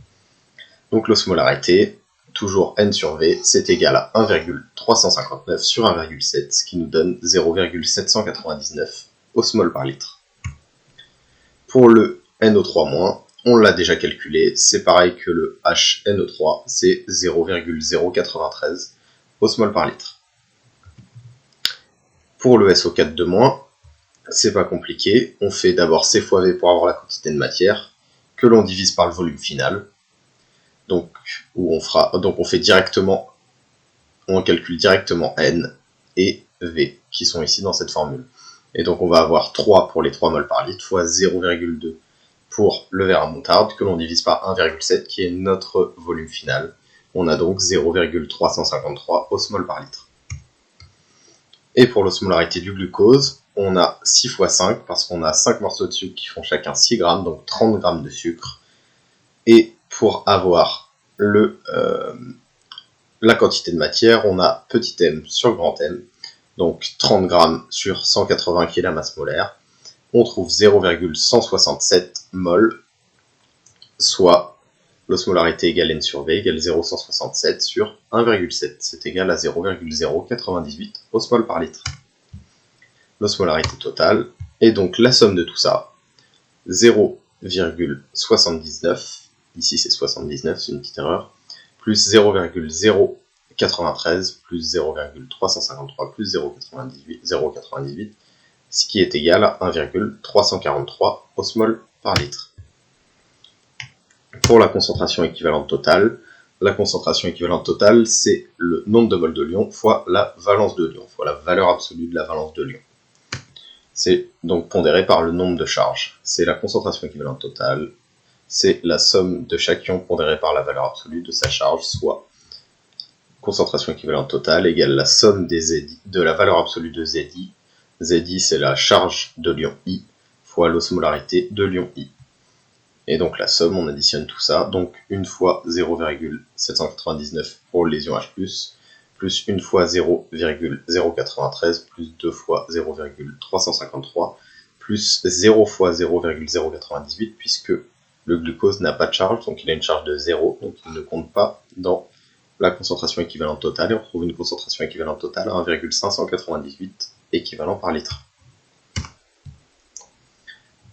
Donc, l'osmolarité, toujours N sur V, c'est égal à 1,359 sur 1,7, ce qui nous donne 0,799 osmoles par litre. Pour le NO3-, on l'a déjà calculé, c'est pareil que le HNO3, c'est 0,093 osmoles par litre. Pour le SO4-, c'est pas compliqué, on fait d'abord C fois V pour avoir la quantité de matière, que l'on divise par le volume final. Donc, on fait directement, on calcule directement N et V, qui sont ici dans cette formule. Et donc, on va avoir 3 pour les 3 moles par litre, fois 0,2 pour le verre à moutarde, que l'on divise par 1,7, qui est notre volume final. On a donc 0,353 osmoles par litre. Et pour l'osmolarité du glucose, on a 6 fois 5, parce qu'on a 5 morceaux de sucre qui font chacun 6 grammes, donc 30 grammes de sucre. Et pour avoir la quantité de matière, on a petit m sur grand M, donc 30 grammes sur 180 kg masse molaire. On trouve 0,167 mol, soit l'osmolarité égale N sur V égale 0,167 sur 1,7. C'est égal à 0,098 osmoles par litre. L'osmolarité totale est donc la somme de tout ça, 0,79, ici c'est 79, c'est une petite erreur, plus 0,093, plus 0,353, plus 0,98, ce qui est égal à 1,343 osmoles par litre. Pour la concentration équivalente totale, c'est le nombre de moles de l'ion fois la valence de l'ion, fois la valeur absolue de la valence de l'ion. C'est donc pondéré par le nombre de charges. C'est la concentration équivalente totale, c'est la somme de chaque ion pondéré par la valeur absolue de sa charge, soit concentration équivalente totale égale la somme des ZI, de la valeur absolue de ZI. ZI, c'est la charge de l'ion I, fois l'osmolarité de l'ion I. Et donc la somme, on additionne tout ça, donc une fois 0,799 pour les ions H+, plus une fois 0,093, plus 2 fois 0,353, plus 0 fois 0,098, puisque le glucose n'a pas de charge, donc il a une charge de 0, donc il ne compte pas dans la concentration équivalente totale, et on trouve une concentration équivalente totale à 1,598 équivalent par litre.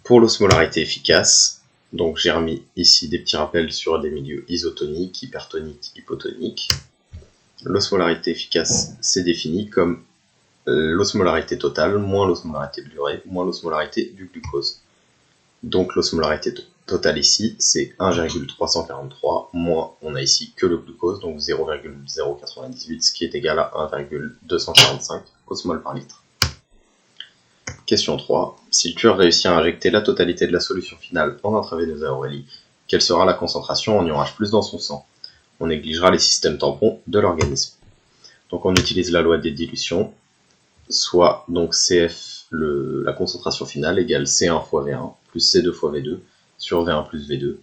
Pour l'osmolarité efficace, donc j'ai remis ici des petits rappels sur des milieux isotoniques, hypertoniques, hypotoniques. L'osmolarité efficace, c'est défini comme l'osmolarité totale moins l'osmolarité de l'urée moins l'osmolarité du glucose. Donc l'osmolarité totale ici, c'est 1,343, moins on a ici que le glucose, donc 0,098, ce qui est égal à 1,245 osmoles par litre. Question 3. Si le tueur réussit à injecter la totalité de la solution finale en intraveineuse à Aurélie, quelle sera la concentration en ion H+ dans son sang? On négligera les systèmes tampons de l'organisme. Donc on utilise la loi des dilutions, soit donc CF, la concentration finale, égale C1 fois V1, plus C2 fois V2, sur V1 plus V2.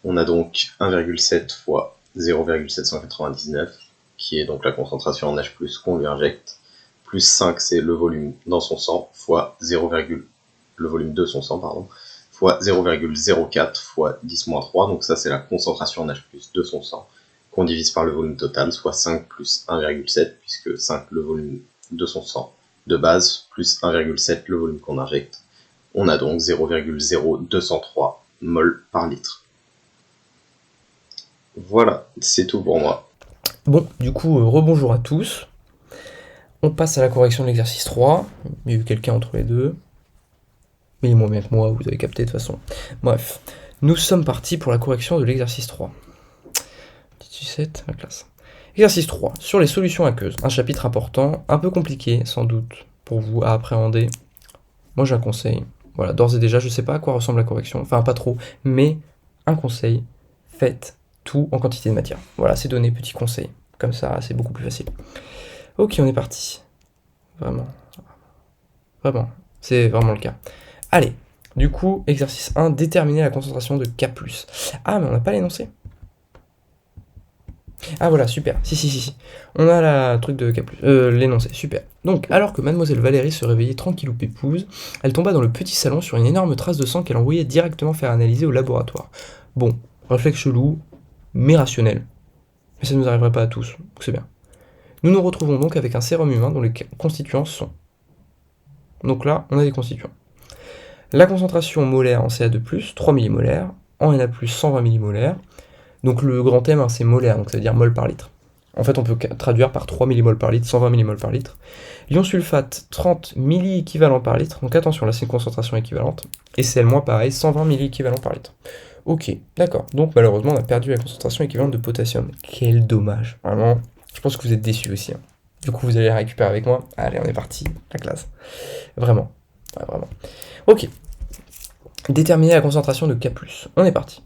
On a donc 1,7 fois 0,799, qui est donc la concentration en H+, qu'on lui injecte, plus 5, c'est le volume dans son sang, fois le volume de son sang, pardon, fois 0,04 fois 10-3, donc ça c'est la concentration en H+, de son sang, qu'on divise par le volume total, soit 5 plus 1,7, puisque 5 le volume de son sang de base, plus 1,7 le volume qu'on injecte. On a donc 0,0203 mol par litre. Voilà, c'est tout pour moi. Bon, du coup, rebonjour à tous. On passe à la correction de l'exercice 3. Il y a eu quelqu'un entre les deux. Mais il est moins bien que moi, vous avez capté de toute façon. Bref, nous sommes partis pour la correction de l'exercice 3. Petite sucette, la classe. Exercice 3, sur les solutions aqueuses. Un chapitre important, un peu compliqué sans doute pour vous à appréhender. Moi j'ai un conseil, Voilà, d'ores et déjà, je sais pas à quoi ressemble la correction, enfin pas trop, mais un conseil, faites tout en quantité de matière. Voilà, c'est donné, petit conseil. Comme ça, c'est beaucoup plus facile. Ok, on est parti. Vraiment. Vraiment. C'est vraiment le cas. Allez, du coup, exercice 1, déterminer la concentration de K+. Ah, mais on n'a pas l'énoncé. Ah voilà, super. Si. On a la truc de K+, l'énoncé, super. Donc, alors que mademoiselle Valérie se réveillait tranquillou pépouse, elle tomba dans le petit salon sur une énorme trace de sang qu'elle envoyait directement faire analyser au laboratoire. Bon, réflexe chelou, mais rationnel. Mais ça ne nous arriverait pas à tous, donc c'est bien. Nous nous retrouvons donc avec un sérum humain dont les constituants sont... Donc là, on a des constituants. La concentration molaire en Ca2+, 3 millimolaires, en Na+, 120 millimolaires. Donc le grand thème, hein, c'est molaire, donc ça veut dire mol par litre. En fait, on peut traduire par 3 millimoles par litre, 120 millimoles par litre. L'ion sulfate, 30 milli-équivalents par litre. Donc attention, là c'est une concentration équivalente. Et Cl-, pareil, 120 milli-équivalents par litre. Ok, d'accord. Donc malheureusement, on a perdu la concentration équivalente de potassium. Quel dommage. Vraiment, je pense que vous êtes déçus aussi. Hein. Du coup, vous allez la récupérer avec moi. Allez, on est parti, la classe. Vraiment. Ouais, vraiment. Ok. Déterminer la concentration de K+. On est parti.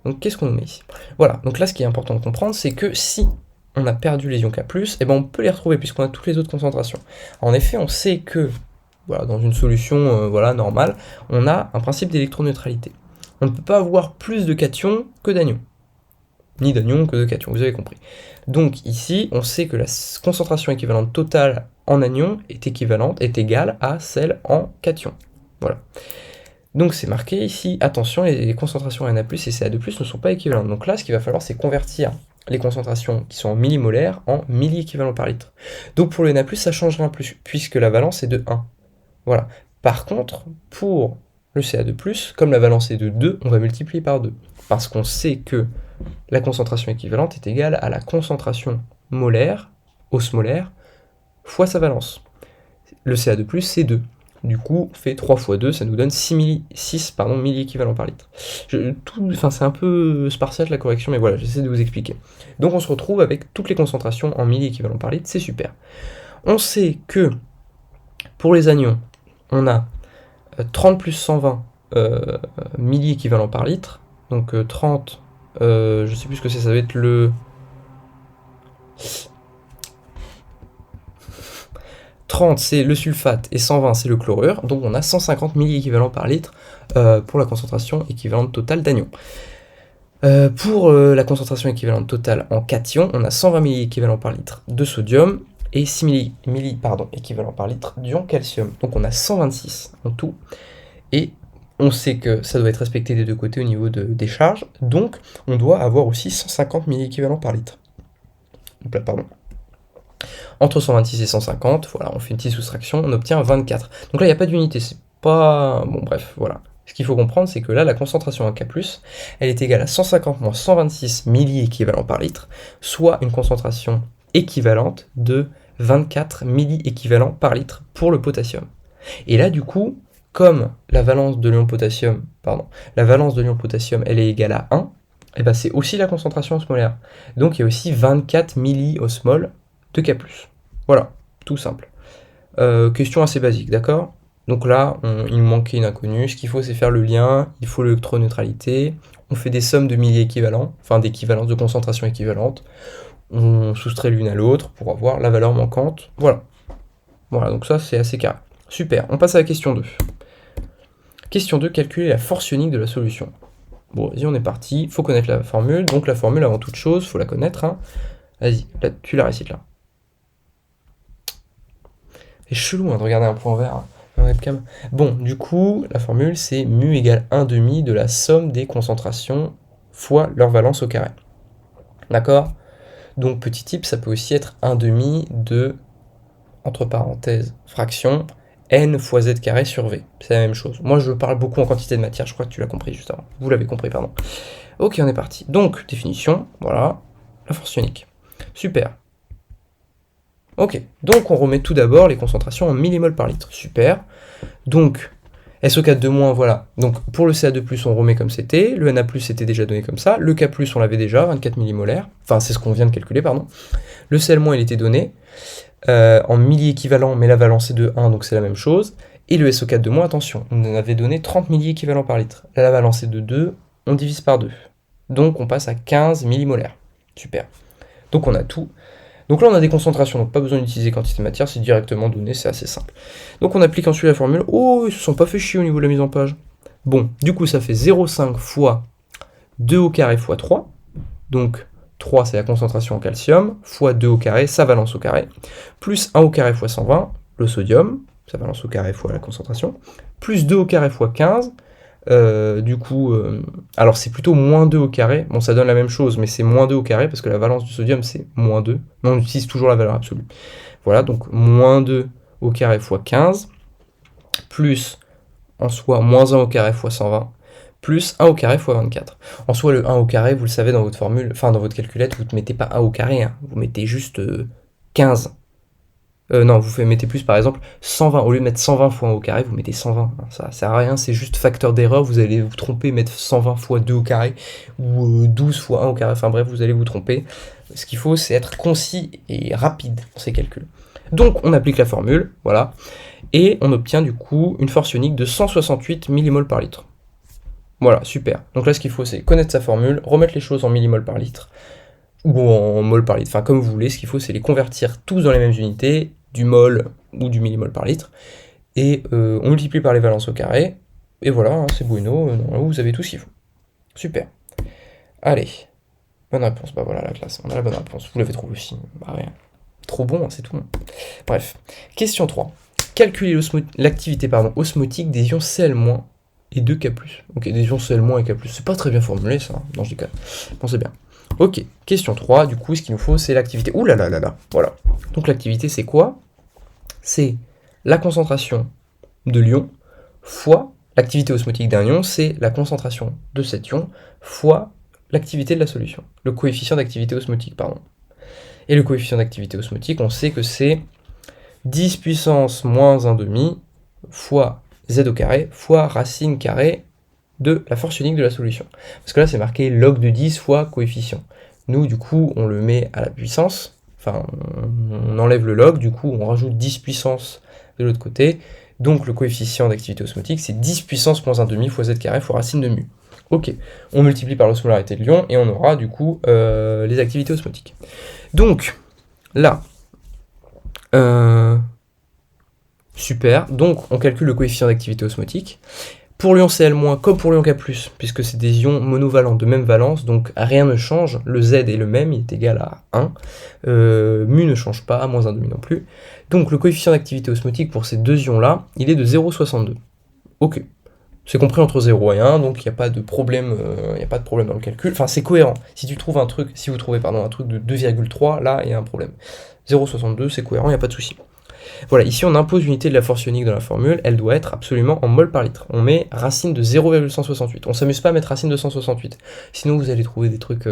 Donc qu'est-ce qu'on nous met ici? Voilà, donc là ce qui est important de comprendre, c'est que si on a perdu les ions K+, eh ben on peut les retrouver puisqu'on a toutes les autres concentrations. En effet, on sait que voilà, dans une solution voilà, normale, on a un principe d'électroneutralité. On ne peut pas avoir plus de cations que d'anions. Ni d'anions que de cations, vous avez compris. Donc ici, on sait que la concentration équivalente totale en anions est égale à celle en cations. Voilà. Donc c'est marqué ici, attention, les concentrations Na+, et Ca2+, ne sont pas équivalentes. Donc là, ce qu'il va falloir, c'est convertir les concentrations qui sont en millimolaires en milli-équivalents par litre. Donc pour le Na+, ça change rien plus, puisque la valence est de 1. Voilà. Par contre, pour le Ca2+, comme la valence est de 2, on va multiplier par 2. Parce qu'on sait que la concentration équivalente est égale à la concentration molaire, osmolaire, fois sa valence. Le Ca2+, c'est 2. Du coup, on fait 3 fois 2, ça nous donne 6 milli-équivalents par litre. C'est un peu spartiate la correction, mais voilà, j'essaie de vous expliquer. Donc on se retrouve avec toutes les concentrations en milli-équivalents par litre, c'est super. On sait que pour les anions, on a 30 plus 120 milli-équivalents par litre. Donc 30, je sais plus ce que c'est, ça va être le... 30 c'est le sulfate et 120 c'est le chlorure, donc on a 150 milli-équivalents par litre pour la concentration équivalente totale d'anions. Pour la concentration équivalente totale en cation, on a 120 milli-équivalents par litre de sodium et 6 équivalents par litre d'ion calcium. Donc on a 126 en tout, et on sait que ça doit être respecté des deux côtés au niveau des charges, donc on doit avoir aussi 150 milli-équivalents par litre. Donc là, pardon. Entre 126 et 150, voilà, on fait une petite soustraction, on obtient 24. Donc là, il n'y a pas d'unité, c'est pas... Bon, bref, voilà. Ce qu'il faut comprendre, c'est que là, la concentration en K+, elle est égale à 150 moins 126 milli-équivalents par litre, soit une concentration équivalente de 24 milli-équivalents par litre pour le potassium. Et là, du coup, comme la valence de l'ion potassium, elle est égale à 1, et ben c'est aussi la concentration osmolaire. Donc il y a aussi 24 milliosmoles de K+. Voilà, tout simple. Question assez basique, d'accord? Donc là, il nous manquait une inconnue. Ce qu'il faut, c'est faire le lien. Il faut l'électroneutralité. On fait des sommes de milli-équivalents, enfin d'équivalence, de concentration équivalente. On soustrait l'une à l'autre pour avoir la valeur manquante. Voilà. Voilà, donc ça, c'est assez carré. Super, on passe à la question 2. Question 2, calculer la force ionique de la solution. Bon, vas-y, on est parti. Faut connaître la formule. Donc la formule, avant toute chose, faut la connaître. Hein. Vas-y, là, tu la récites là. C'est chelou hein, de regarder un point vert en webcam. Bon, du coup, la formule, c'est mu égale 1/2 de la somme des concentrations fois leur valence au carré. D'accord? Donc, petit type, ça peut aussi être 1/2 de, entre parenthèses, fraction, n fois z carré sur v. C'est la même chose. Moi, je parle beaucoup en quantité de matière, je crois que tu l'as compris juste avant. Vous l'avez compris, pardon. Ok, on est parti. Donc, définition, voilà, la force ionique. Super. Ok, donc on remet tout d'abord les concentrations en millimoles par litre. Super. Donc, SO4 voilà. Donc, pour le Ca2+, on remet comme c'était. Le Na+, était déjà donné comme ça. Le K+, on l'avait déjà, 24 millimolaires. Enfin, c'est ce qu'on vient de calculer, pardon. Le Cl-, il était donné en milli-équivalent, mais la valence est de 1, donc c'est la même chose. Et le SO4 de moins, attention, on avait donné 30 milliéquivalents par litre. Là, la balance est de 2, on divise par 2. Donc on passe à 15 millimolaires. Super. Donc on a tout. Donc là on a des concentrations, donc pas besoin d'utiliser quantité matière, c'est directement donné, c'est assez simple. Donc on applique ensuite la formule. Oh, ils se sont pas fait chier au niveau de la mise en page. Bon, du coup ça fait 0,5 fois 2 au carré fois 3. Donc 3 c'est la concentration en calcium, fois 2 au carré, sa valence au carré, plus 1 au carré fois 120, le sodium, sa valence au carré fois la concentration, plus 2 au carré fois 15, alors c'est plutôt moins 2 au carré, bon ça donne la même chose, mais c'est moins 2 au carré, parce que la valence du sodium c'est moins 2, mais on utilise toujours la valeur absolue. Voilà, donc moins 2 au carré fois 15, plus en soi moins 1 au carré fois 120, plus 1 au carré fois 24. En soi, le 1 au carré, vous le savez dans votre formule, enfin dans votre calculette, vous ne mettez pas 1 au carré, hein, vous mettez juste 15. Non, vous mettez plus, par exemple, 120. Au lieu de mettre 120 fois 1 au carré, vous mettez 120. Ça sert à rien, c'est juste facteur d'erreur. Vous allez vous tromper, mettre 120 fois 2 au carré, ou 12 fois 1 au carré. Enfin bref, vous allez vous tromper. Ce qu'il faut, c'est être concis et rapide dans ces calculs. Donc, on applique la formule, voilà. Et on obtient du coup une force ionique de 168 millimoles par litre. Voilà, super. Donc là, ce qu'il faut, c'est connaître sa formule, remettre les choses en millimoles par litre, ou en mol par litre, enfin comme vous voulez. Ce qu'il faut, c'est les convertir tous dans les mêmes unités, du mol ou du millimol par litre, et on multiplie par les valences au carré, et voilà, hein, c'est bueno, normalement vous avez tout ce qu'il faut. Super. Allez, bonne réponse, bah voilà la classe, on a la bonne réponse, vous l'avez trouvé aussi, bah rien. Trop bon, hein, c'est tout. Bref, question 3. Calculer l'activité osmotique des ions Cl- et de K+. Ok, des ions Cl- et K+, c'est pas très bien formulé ça, hein. Non je déconne, pensez bien. Ok, question 3, du coup ce qu'il nous faut c'est l'activité. Ouh là là là là, voilà. Donc l'activité c'est quoi? C'est la concentration de l'ion fois l'activité osmotique d'un ion, c'est la concentration de cet ion fois l'activité de la solution. Le coefficient d'activité osmotique, pardon. Et le coefficient d'activité osmotique, on sait que c'est 10 puissance moins 1/2 fois z au carré fois racine carrée de la force unique de la solution. Parce que là, c'est marqué log de 10 fois coefficient. Nous, du coup, on le met à la puissance, enfin, on enlève le log, du coup, on rajoute 10 puissance de l'autre côté. Donc, le coefficient d'activité osmotique, c'est 10 puissance moins 1/2 fois z carré fois racine de mu. Ok, on multiplie par l'osmolarité de l'ion et on aura, du coup, les activités osmotiques. Donc, là, super, donc on calcule le coefficient d'activité osmotique. Pour l'ion Cl-, comme pour l'ion K+, puisque c'est des ions monovalents de même valence, donc rien ne change, le Z est le même, il est égal à 1, mu ne change pas, moins 1/2 non plus. Donc le coefficient d'activité osmotique pour ces deux ions-là, il est de 0,62. Ok, c'est compris entre 0 et 1, donc il n'y a pas de problème, dans le calcul, enfin c'est cohérent. Si vous trouvez un truc de 2,3, là il y a un problème. 0,62, c'est cohérent, il n'y a pas de souci. Voilà, ici on impose l'unité de la force ionique dans la formule, elle doit être absolument en mol par litre. On met racine de 0,168. On s'amuse pas à mettre racine de 168. Sinon vous allez trouver des trucs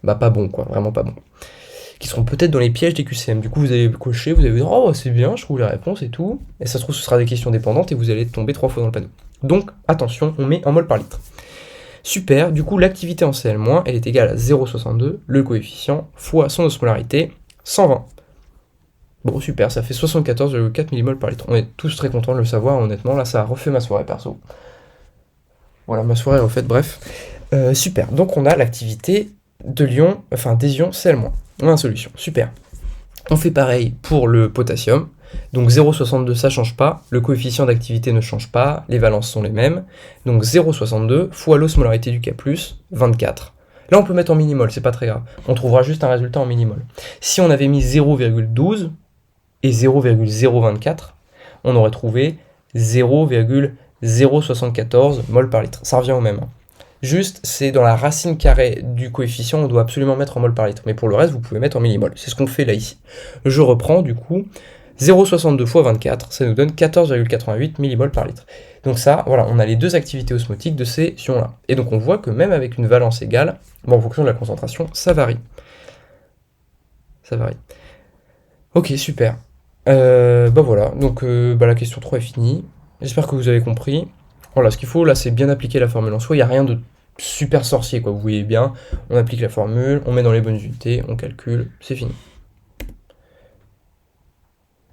pas bons, quoi, vraiment pas bons. Qui seront peut-être dans les pièges des QCM. Du coup vous allez cocher, vous allez vous dire oh c'est bien, je trouve les réponses et tout. Et ça se trouve ce sera des questions dépendantes et vous allez tomber 3 fois dans le panneau. Donc attention, on met en mol par litre. Super, du coup l'activité en Cl-, elle est égale à 0,62, le coefficient, fois son osmolarité, 120. Bon, super, ça fait 74,4 millimoles par litre. On est tous très contents de le savoir, honnêtement. Là, ça a refait ma soirée, perso. Voilà, ma soirée est refaite, bref. Super, donc on a l'activité de l'ion, enfin des ions Cl-. On a une solution, super. On fait pareil pour le potassium. Donc 0,62, ça change pas. Le coefficient d'activité ne change pas. Les valences sont les mêmes. Donc 0,62 fois l'osmolarité du K+, 24. Là, on peut mettre en millimol, c'est pas très grave. On trouvera juste un résultat en millimol. Si on avait mis 0,12... et 0,024, on aurait trouvé 0,074 mol par litre. Ça revient au même. Juste, c'est dans la racine carrée du coefficient, on doit absolument mettre en mol par litre. Mais pour le reste, vous pouvez mettre en millimol. C'est ce qu'on fait là ici. Je reprends du coup, 0,62 fois 24, ça nous donne 14,88 millimol par litre. Donc ça, voilà, on a les deux activités osmotiques de ces ions-là. Et donc on voit que même avec une valence égale, bon, en fonction de la concentration, ça varie. Ça varie. Ok, super. Voilà, donc la question 3 est finie. J'espère que vous avez compris. Voilà, ce qu'il faut là, c'est bien appliquer la formule en soi. Il n'y a rien de super sorcier, quoi. Vous voyez bien, on applique la formule, on met dans les bonnes unités, on calcule, c'est fini.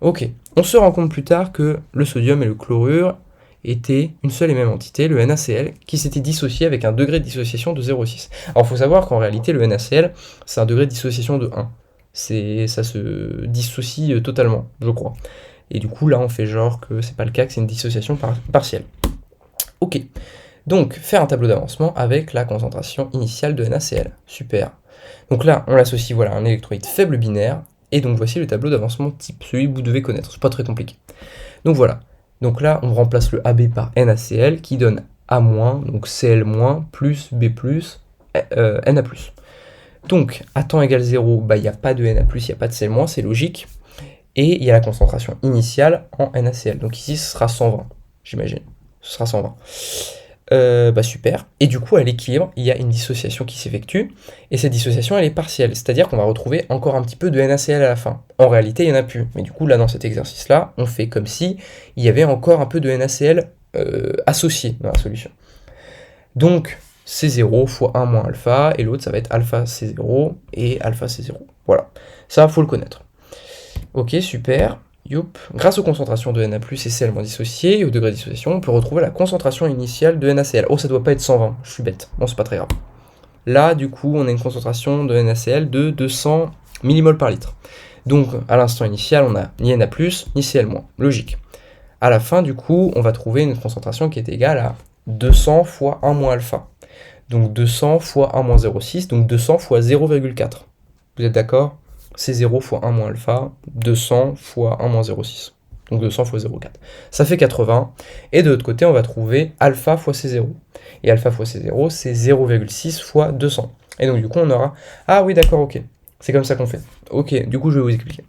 Ok, on se rend compte plus tard que le sodium et le chlorure étaient une seule et même entité, le NaCl, qui s'était dissocié avec un degré de dissociation de 0,6. Alors il faut savoir qu'en réalité le NaCl, c'est un degré de dissociation de 1. Ça se dissocie totalement, je crois. Et du coup là on fait genre que c'est pas le cas, que c'est une dissociation partielle. Ok, donc faire un tableau d'avancement avec la concentration initiale de NaCl. Super. Donc là on l'associe voilà, à un électrolyte faible binaire, et donc voici le tableau d'avancement type, celui que vous devez connaître, c'est pas très compliqué. Donc voilà, donc là on remplace le AB par NaCl qui donne A-, donc Cl-, plus B+, Na+. Donc à temps égal 0, il n'y a pas de Na+, il n'y a pas de Cl-, c'est logique. Et il y a la concentration initiale en NaCl. Donc ici ce sera 120, j'imagine. Ce sera 120. Super. Et du coup, à l'équilibre, il y a une dissociation qui s'effectue, et cette dissociation, elle est partielle, c'est-à-dire qu'on va retrouver encore un petit peu de NaCl à la fin. En réalité, il n'y en a plus, mais du coup, là, dans cet exercice-là, on fait comme si il y avait encore un peu de NaCl associé dans la solution. Donc, C0 fois 1 moins alpha, et l'autre, ça va être alpha C0 et alpha C0. Voilà, ça, faut le connaître. Ok, super. Youp. Grâce aux concentrations de Na+, et Cl- dissociées, et au degré de dissociation, on peut retrouver la concentration initiale de NaCl. Oh, ça doit pas être 120, je suis bête. Bon, c'est pas très grave. Là, du coup, on a une concentration de NaCl de 200 mmol par litre. Donc, à l'instant initial, on a ni Na+, ni Cl-. Logique. À la fin, du coup, on va trouver une concentration qui est égale à 200 fois 1 moins alpha. Donc 200 fois 1 moins 0,6, donc 200 fois 0,4. Vous êtes d'accord? C'est 0 fois 1 moins alpha, 200 fois 1 moins 0,6. Donc 200 fois 0,4. Ça fait 80. Et de l'autre côté, on va trouver alpha fois C0. Et alpha fois C0, c'est 0,6 fois 200. Et donc du coup, on aura... Ah oui, d'accord, ok. C'est comme ça qu'on fait. Ok, du coup, je vais vous expliquer.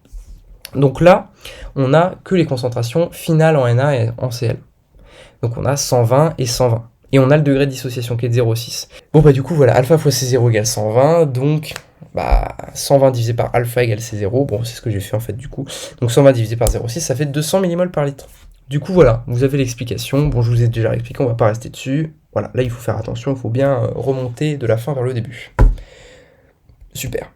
Donc là, on n'a que les concentrations finales en Na et en Cl. Donc on a 120 et 120. Et on a le degré de dissociation qui est de 0,6. Bon bah du coup voilà, alpha fois C0 égale 120, donc 120 divisé par alpha égale C0, bon c'est ce que j'ai fait en fait du coup. Donc 120 divisé par 0,6, ça fait 200 mmol par litre. Du coup voilà, vous avez l'explication, bon je vous ai déjà expliqué, on va pas rester dessus. Voilà, là il faut faire attention, il faut bien remonter de la fin vers le début. Super.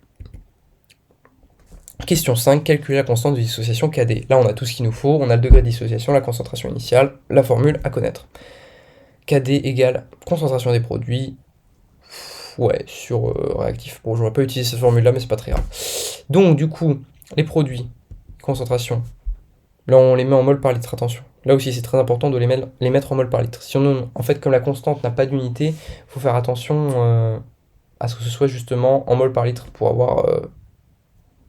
Question 5, calculer la constante de dissociation KD. Là on a tout ce qu'il nous faut, on a le degré de dissociation, la concentration initiale, la formule à connaître. KD égale concentration des produits, ouais, sur réactif. Bon, j'aurais pas utilisé cette formule-là, mais c'est pas très grave. Donc, du coup, les produits, concentration, là, on les met en mol par litre, attention. Là aussi, c'est très important de les mettre en mol par litre. Sinon, en fait, comme la constante n'a pas d'unité, il faut faire attention à ce que ce soit justement en mol par litre pour avoir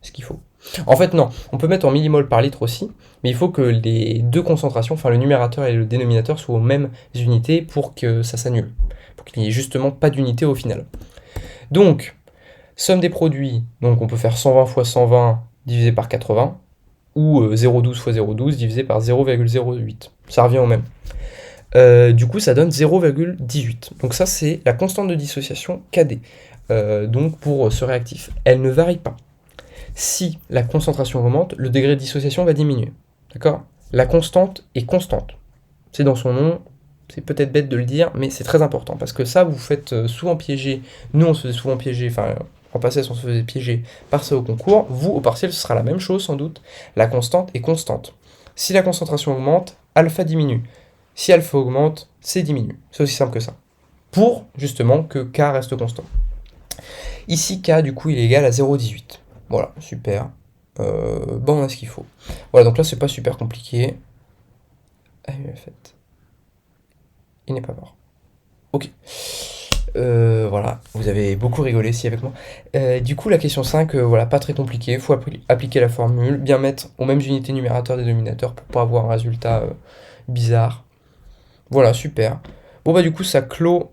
ce qu'il faut. En fait, non, on peut mettre en millimol par litre aussi, mais il faut que les deux concentrations, enfin le numérateur et le dénominateur, soient aux mêmes unités pour que ça s'annule, pour qu'il n'y ait justement pas d'unité au final. Donc, somme des produits, donc on peut faire 120 fois 120 divisé par 80, ou 0,12 fois 0,12 divisé par 0,08. Ça revient au même. Du coup, ça donne 0,18. Donc ça, c'est la constante de dissociation KD. Donc pour ce réactif, elle ne varie pas. Si la concentration augmente, le degré de dissociation va diminuer. D'accord? La constante est constante. C'est dans son nom, c'est peut-être bête de le dire, mais c'est très important, parce que ça, vous faites souvent piéger. Nous, on se faisait souvent piéger, enfin, en passé, on se faisait piéger par ça au concours. Vous, au partiel, ce sera la même chose, sans doute. La constante est constante. Si la concentration augmente, alpha diminue. Si alpha augmente, C diminue. C'est aussi simple que ça. Pour, justement, que K reste constant. Ici, K, du coup, il est égal à 0,18. Voilà, super. Bon, on a ce qu'il faut. Voilà, donc là, c'est pas super compliqué. Ah, il l'a fait. Il n'est pas mort. Ok. Voilà, vous avez beaucoup rigolé si avec moi. Du coup, la question 5, voilà, pas très compliqué. Il faut appliquer la formule, bien mettre aux mêmes unités numérateurs et dénominateurs pour pas avoir un résultat bizarre. Voilà, super. Bon, bah, du coup, ça clôt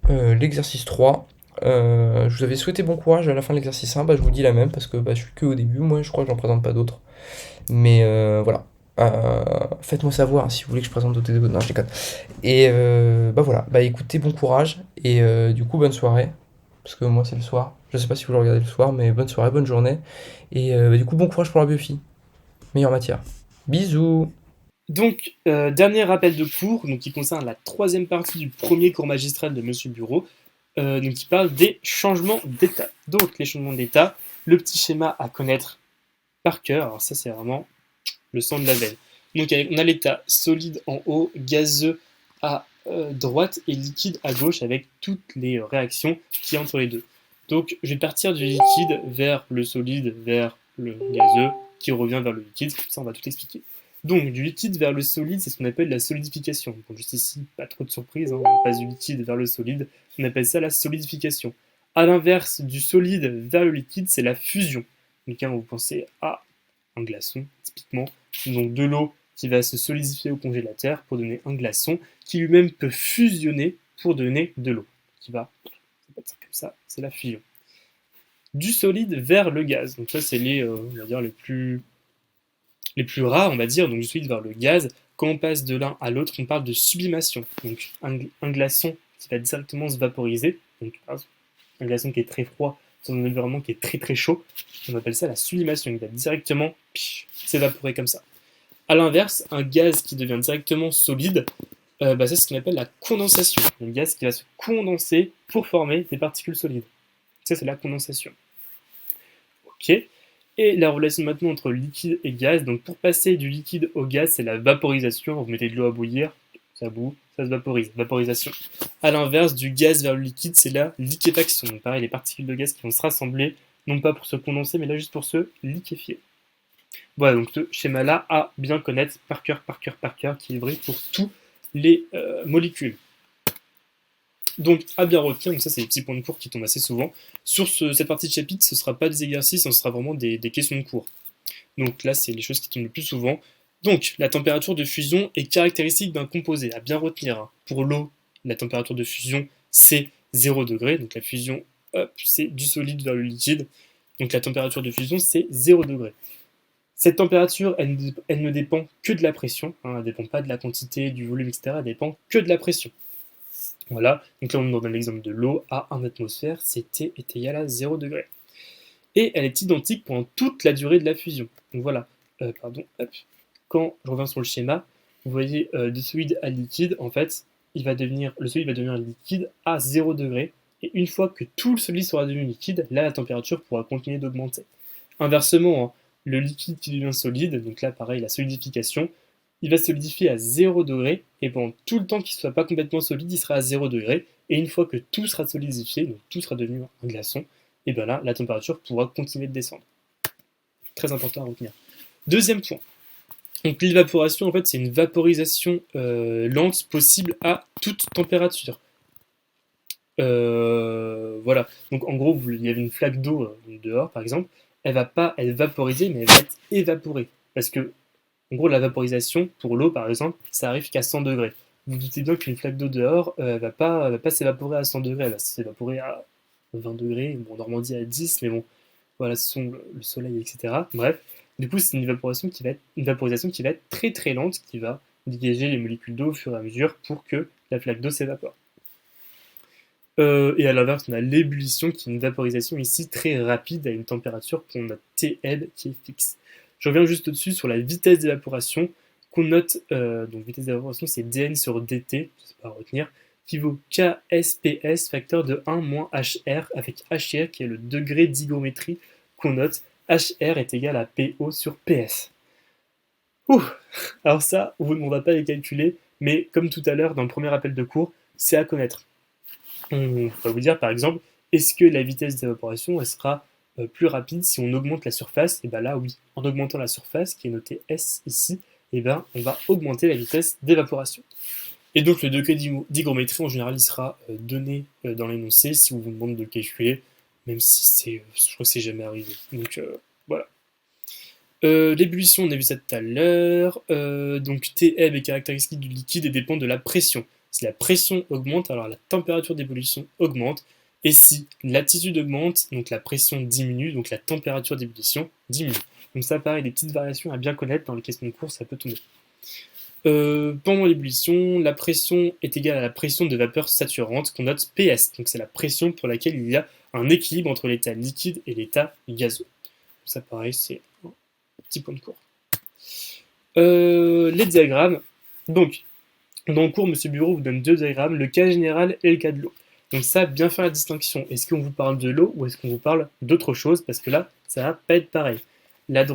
l'exercice 3. Je vous avais souhaité bon courage à la fin de l'exercice 1, bah, je vous dis la même parce que je suis que au début, moi je crois que j'en présente pas d'autres. Mais voilà. Faites-moi savoir si vous voulez que je présente d'autres exos. Non, je déconne. Et voilà. Bah écoutez, bon courage. Et du coup, bonne soirée. Parce que moi c'est le soir. Je sais pas si vous le regardez le soir, mais bonne soirée, bonne journée. Et du coup, bon courage pour la biophy. Meilleure matière. Bisous. Donc, dernier rappel de cours, donc, qui concerne la troisième partie du premier cours magistral de Monsieur Bureau, donc, qui parle des changements d'état. Donc, les changements d'état, le petit schéma à connaître par cœur. Alors ça, c'est vraiment le sang de la veine. Donc on a l'état solide en haut, gazeux à droite et liquide à gauche avec toutes les réactions qui entre les deux. Donc je vais partir du liquide vers le solide, vers le gazeux, qui revient vers le liquide, ça on va tout expliquer. Donc du liquide vers le solide, c'est ce qu'on appelle la solidification. Donc juste ici, pas trop de surprise, hein, on passe du liquide vers le solide, on appelle ça la solidification. A l'inverse du solide vers le liquide, c'est la fusion. Donc hein, vous pensez à un glaçon, typiquement, donc de l'eau qui va se solidifier au congélateur pour donner un glaçon, qui lui-même peut fusionner pour donner de l'eau, qui va, comme ça, c'est la fusion. Du solide vers le gaz, donc ça c'est on va dire les plus rares, on va dire, donc du solide vers le gaz. Quand on passe de l'un à l'autre, on parle de sublimation. Donc un glaçon qui va directement se vaporiser, donc un glaçon qui est très froid dans un environnement qui est très très chaud, on appelle ça la sublimation. Il va directement s'évaporer comme ça. A l'inverse, un gaz qui devient directement solide, ça c'est ce qu'on appelle la condensation. Un gaz qui va se condenser pour former des particules solides. Ça c'est la condensation. Ok. Et la relation maintenant entre liquide et gaz, donc pour passer du liquide au gaz, c'est la vaporisation. Vous mettez de l'eau à bouillir, ça bout, ça se vaporise, vaporisation. A l'inverse, du gaz vers le liquide, c'est la liquéfaction. Donc pareil, les particules de gaz qui vont se rassembler, non pas pour se condenser, mais là juste pour se liquéfier. Voilà, donc ce schéma-là à bien connaître par cœur, qui est vrai pour tous les molécules. Donc à bien retenir, donc ça c'est les petits points de cours qui tombent assez souvent. Sur cette partie de chapitre, ce ne sera pas des exercices, ce sera vraiment des questions de cours. Donc là c'est les choses qui tombent le plus souvent. Donc la température de fusion est caractéristique d'un composé, à bien retenir. Hein. Pour l'eau, la température de fusion c'est 0 degré, donc la fusion, c'est du solide vers le liquide. Donc la température de fusion c'est 0 degré. Cette température, elle ne dépend que de la pression, hein, elle ne dépend pas de la quantité, du volume, etc. Elle dépend que de la pression. Voilà, donc là on donne l'exemple de l'eau à 1 atmosphère, T est égal à 0 degré. Et elle est identique pendant toute la durée de la fusion. Donc voilà, quand je reviens sur le schéma, vous voyez de solide à liquide, en fait, le solide va devenir liquide à 0 degré, et une fois que tout le solide sera devenu liquide, là la température pourra continuer d'augmenter. Inversement, hein, le liquide qui devient solide, donc là pareil, la solidification, il va se solidifier à 0 degré, et pendant tout le temps qu'il ne soit pas complètement solide, il sera à 0 degré, et une fois que tout sera solidifié, donc tout sera devenu un glaçon, et bien là, la température pourra continuer de descendre. Très important à retenir. Deuxième point. Donc l'évaporation, en fait, c'est une vaporisation lente possible à toute température. Voilà. Donc en gros, il y avait une flaque d'eau dehors, par exemple, elle va pas être vaporisée, mais elle va être évaporée. Parce que en gros, la vaporisation, pour l'eau par exemple, ça arrive qu'à 100 degrés. Vous vous doutez bien qu'une flaque d'eau dehors, elle va pas s'évaporer à 100 degrés, elle va s'évaporer à 20 degrés, bon, Normandie à 10, mais bon, voilà, ce sont le soleil, etc. Bref, du coup, c'est une vaporisation qui va être très très lente, qui va dégager les molécules d'eau au fur et à mesure pour que la flaque d'eau s'évapore. Et à l'inverse, on a l'ébullition, qui est une vaporisation ici très rapide à une température qu'on a Tl qui est fixe. Je reviens juste au-dessus sur la vitesse d'évaporation qu'on note, donc vitesse d'évaporation c'est dN sur dt, c'est pas à retenir, qui vaut KSPS facteur de 1 moins HR, avec HR qui est le degré d'hygrométrie qu'on note. HR est égal à PO sur PS. Ouh. Alors ça, on ne va pas les calculer, mais comme tout à l'heure dans le premier appel de cours, c'est à connaître. On va vous dire par exemple, est-ce que la vitesse d'évaporation elle sera plus rapide si on augmente la surface? Et bien là oui, en augmentant la surface qui est notée S ici, et ben on va augmenter la vitesse d'évaporation. Et donc le degré d'hygrométrie en général il sera donné dans l'énoncé si on vous demande de le calculer, même si je crois que c'est jamais arrivé. Donc voilà. L'ébullition, on a vu ça tout à l'heure. Donc Tm est caractéristique du liquide et dépend de la pression. Si la pression augmente, alors la température d'ébullition augmente. Et si l'altitude augmente, donc la pression diminue, donc la température d'ébullition diminue. Donc ça pareil, des petites variations à bien connaître dans les questions de cours, ça peut tomber. Pendant l'ébullition, la pression est égale à la pression de vapeur saturante qu'on note PS. Donc c'est la pression pour laquelle il y a un équilibre entre l'état liquide et l'état gazeux. Ça pareil, c'est un petit point de cours. Les diagrammes. Donc, dans le cours, M. Bureau vous donne deux diagrammes, le cas général et le cas de l'eau. Donc ça, bien faire la distinction. Est-ce qu'on vous parle de l'eau ou est-ce qu'on vous parle d'autre chose? Parce que là, ça va pas être pareil. la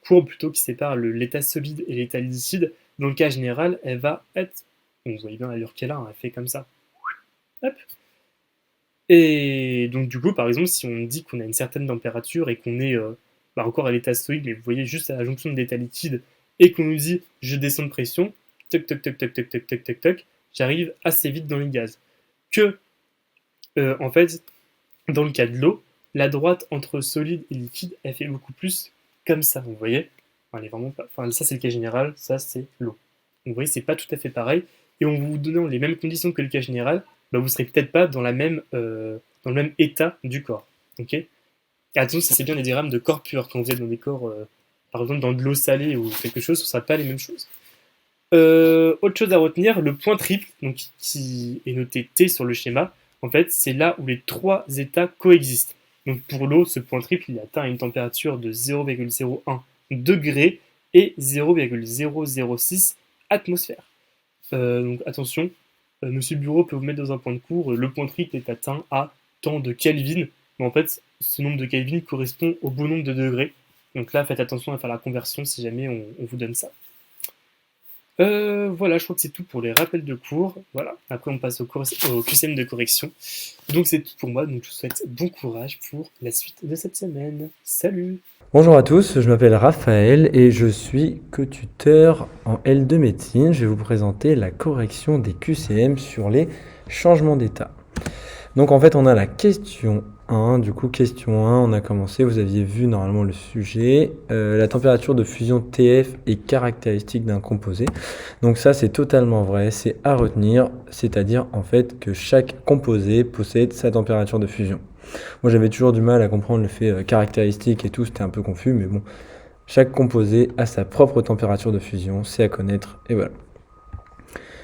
courbe plutôt qui sépare l'état solide et l'état liquide, dans le cas général, elle va être, vous voyez bien l'allure qu'elle a, hein, elle fait comme ça. Hop. Et donc du coup, par exemple, si on dit qu'on a une certaine température et qu'on est encore à l'état solide, mais vous voyez juste à la jonction de l'état liquide, et qu'on nous dit je descends de pression, toc toc toc toc toc toc toc toc toc, j'arrive assez vite dans les gaz. Que en fait, dans le cas de l'eau, la droite entre solide et liquide, elle fait beaucoup plus comme ça, vous voyez. Enfin, elle est vraiment pas... enfin, ça c'est le cas général, ça c'est l'eau. Donc vous voyez, c'est pas tout à fait pareil. Et en vous donnant les mêmes conditions que le cas général, bah, vous serez peut-être pas dans le même état du corps. Ok. Attention, ça c'est bien les diagrammes de corps pur. Quand vous êtes dans des corps, par exemple dans de l'eau salée ou quelque chose, ce ne sera pas les mêmes choses. Autre chose à retenir, le point triple, donc, qui est noté T sur le schéma, en fait, c'est là où les trois états coexistent. Donc pour l'eau, ce point triple, il atteint une température de 0,01 degré et 0,006 atmosphère. Donc attention, Monsieur Bureau peut vous mettre dans un point de cours, le point triple est atteint à tant de Kelvin, mais en fait, ce nombre de Kelvin correspond au bon nombre de degrés. Donc là, faites attention à faire la conversion si jamais on vous donne ça. Voilà, je crois que c'est tout pour les rappels de cours. Voilà. Après, on passe au QCM de correction. Donc, c'est tout pour moi. Donc, je vous souhaite bon courage pour la suite de cette semaine. Salut! Bonjour à tous, je m'appelle Raphaël et je suis co-tuteur en L2 médecine. Je vais vous présenter la correction des QCM sur les changements d'état. Donc en fait on a la question 1, du coup question 1, on a commencé, vous aviez vu normalement le sujet. La température de fusion TF est caractéristique d'un composé. Donc ça c'est totalement vrai, c'est à retenir, c'est-à-dire en fait que chaque composé possède sa température de fusion. Moi j'avais toujours du mal à comprendre le fait caractéristique et tout, c'était un peu confus, mais bon, chaque composé a sa propre température de fusion, c'est à connaître, et voilà.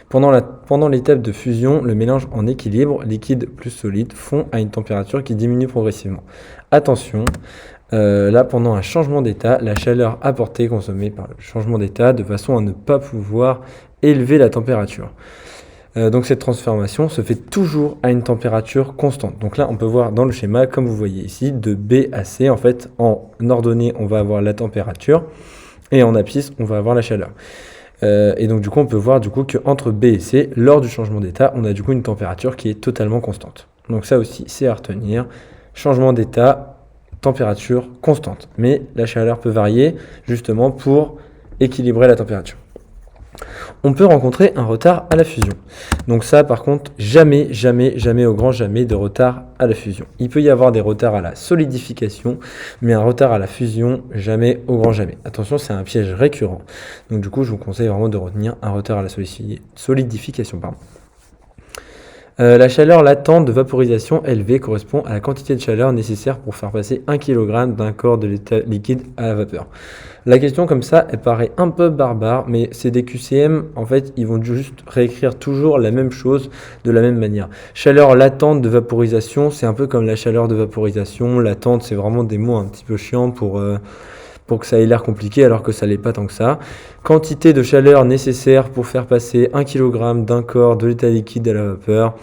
Pendant l'étape de fusion, le mélange en équilibre, liquide plus solide, fond à une température qui diminue progressivement. Attention, là pendant un changement d'état, la chaleur apportée est consommée par le changement d'état de façon à ne pas pouvoir élever la température. Donc cette transformation se fait toujours à une température constante. Donc là on peut voir dans le schéma, comme vous voyez ici, de B à C, en fait en ordonnée on va avoir la température et en abscisse on va avoir la chaleur. Et donc du coup on peut voir qu'entre B et C, lors du changement d'état, on a du coup une température qui est totalement constante. Donc ça aussi c'est à retenir, changement d'état, température constante. Mais la chaleur peut varier justement pour équilibrer la température. On peut rencontrer un retard à la fusion. Donc ça par contre, jamais au grand jamais de retard à la fusion. Il peut y avoir des retards à la solidification, mais un retard à la fusion, jamais au grand jamais. Attention, c'est un piège récurrent. Donc du coup, je vous conseille vraiment de retenir un retard à la solidification. La chaleur latente de vaporisation élevée correspond à la quantité de chaleur nécessaire pour faire passer 1 kg d'un corps de l'état liquide à la vapeur. La question comme ça, elle paraît un peu barbare, mais c'est des QCM, en fait, ils vont juste réécrire toujours la même chose de la même manière. Chaleur latente de vaporisation, c'est un peu comme la chaleur de vaporisation. Latente, c'est vraiment des mots un petit peu chiants pour que ça ait l'air compliqué alors que ça l'est pas tant que ça. Quantité de chaleur nécessaire pour faire passer 1 kg d'un corps de l'état liquide à la vapeur.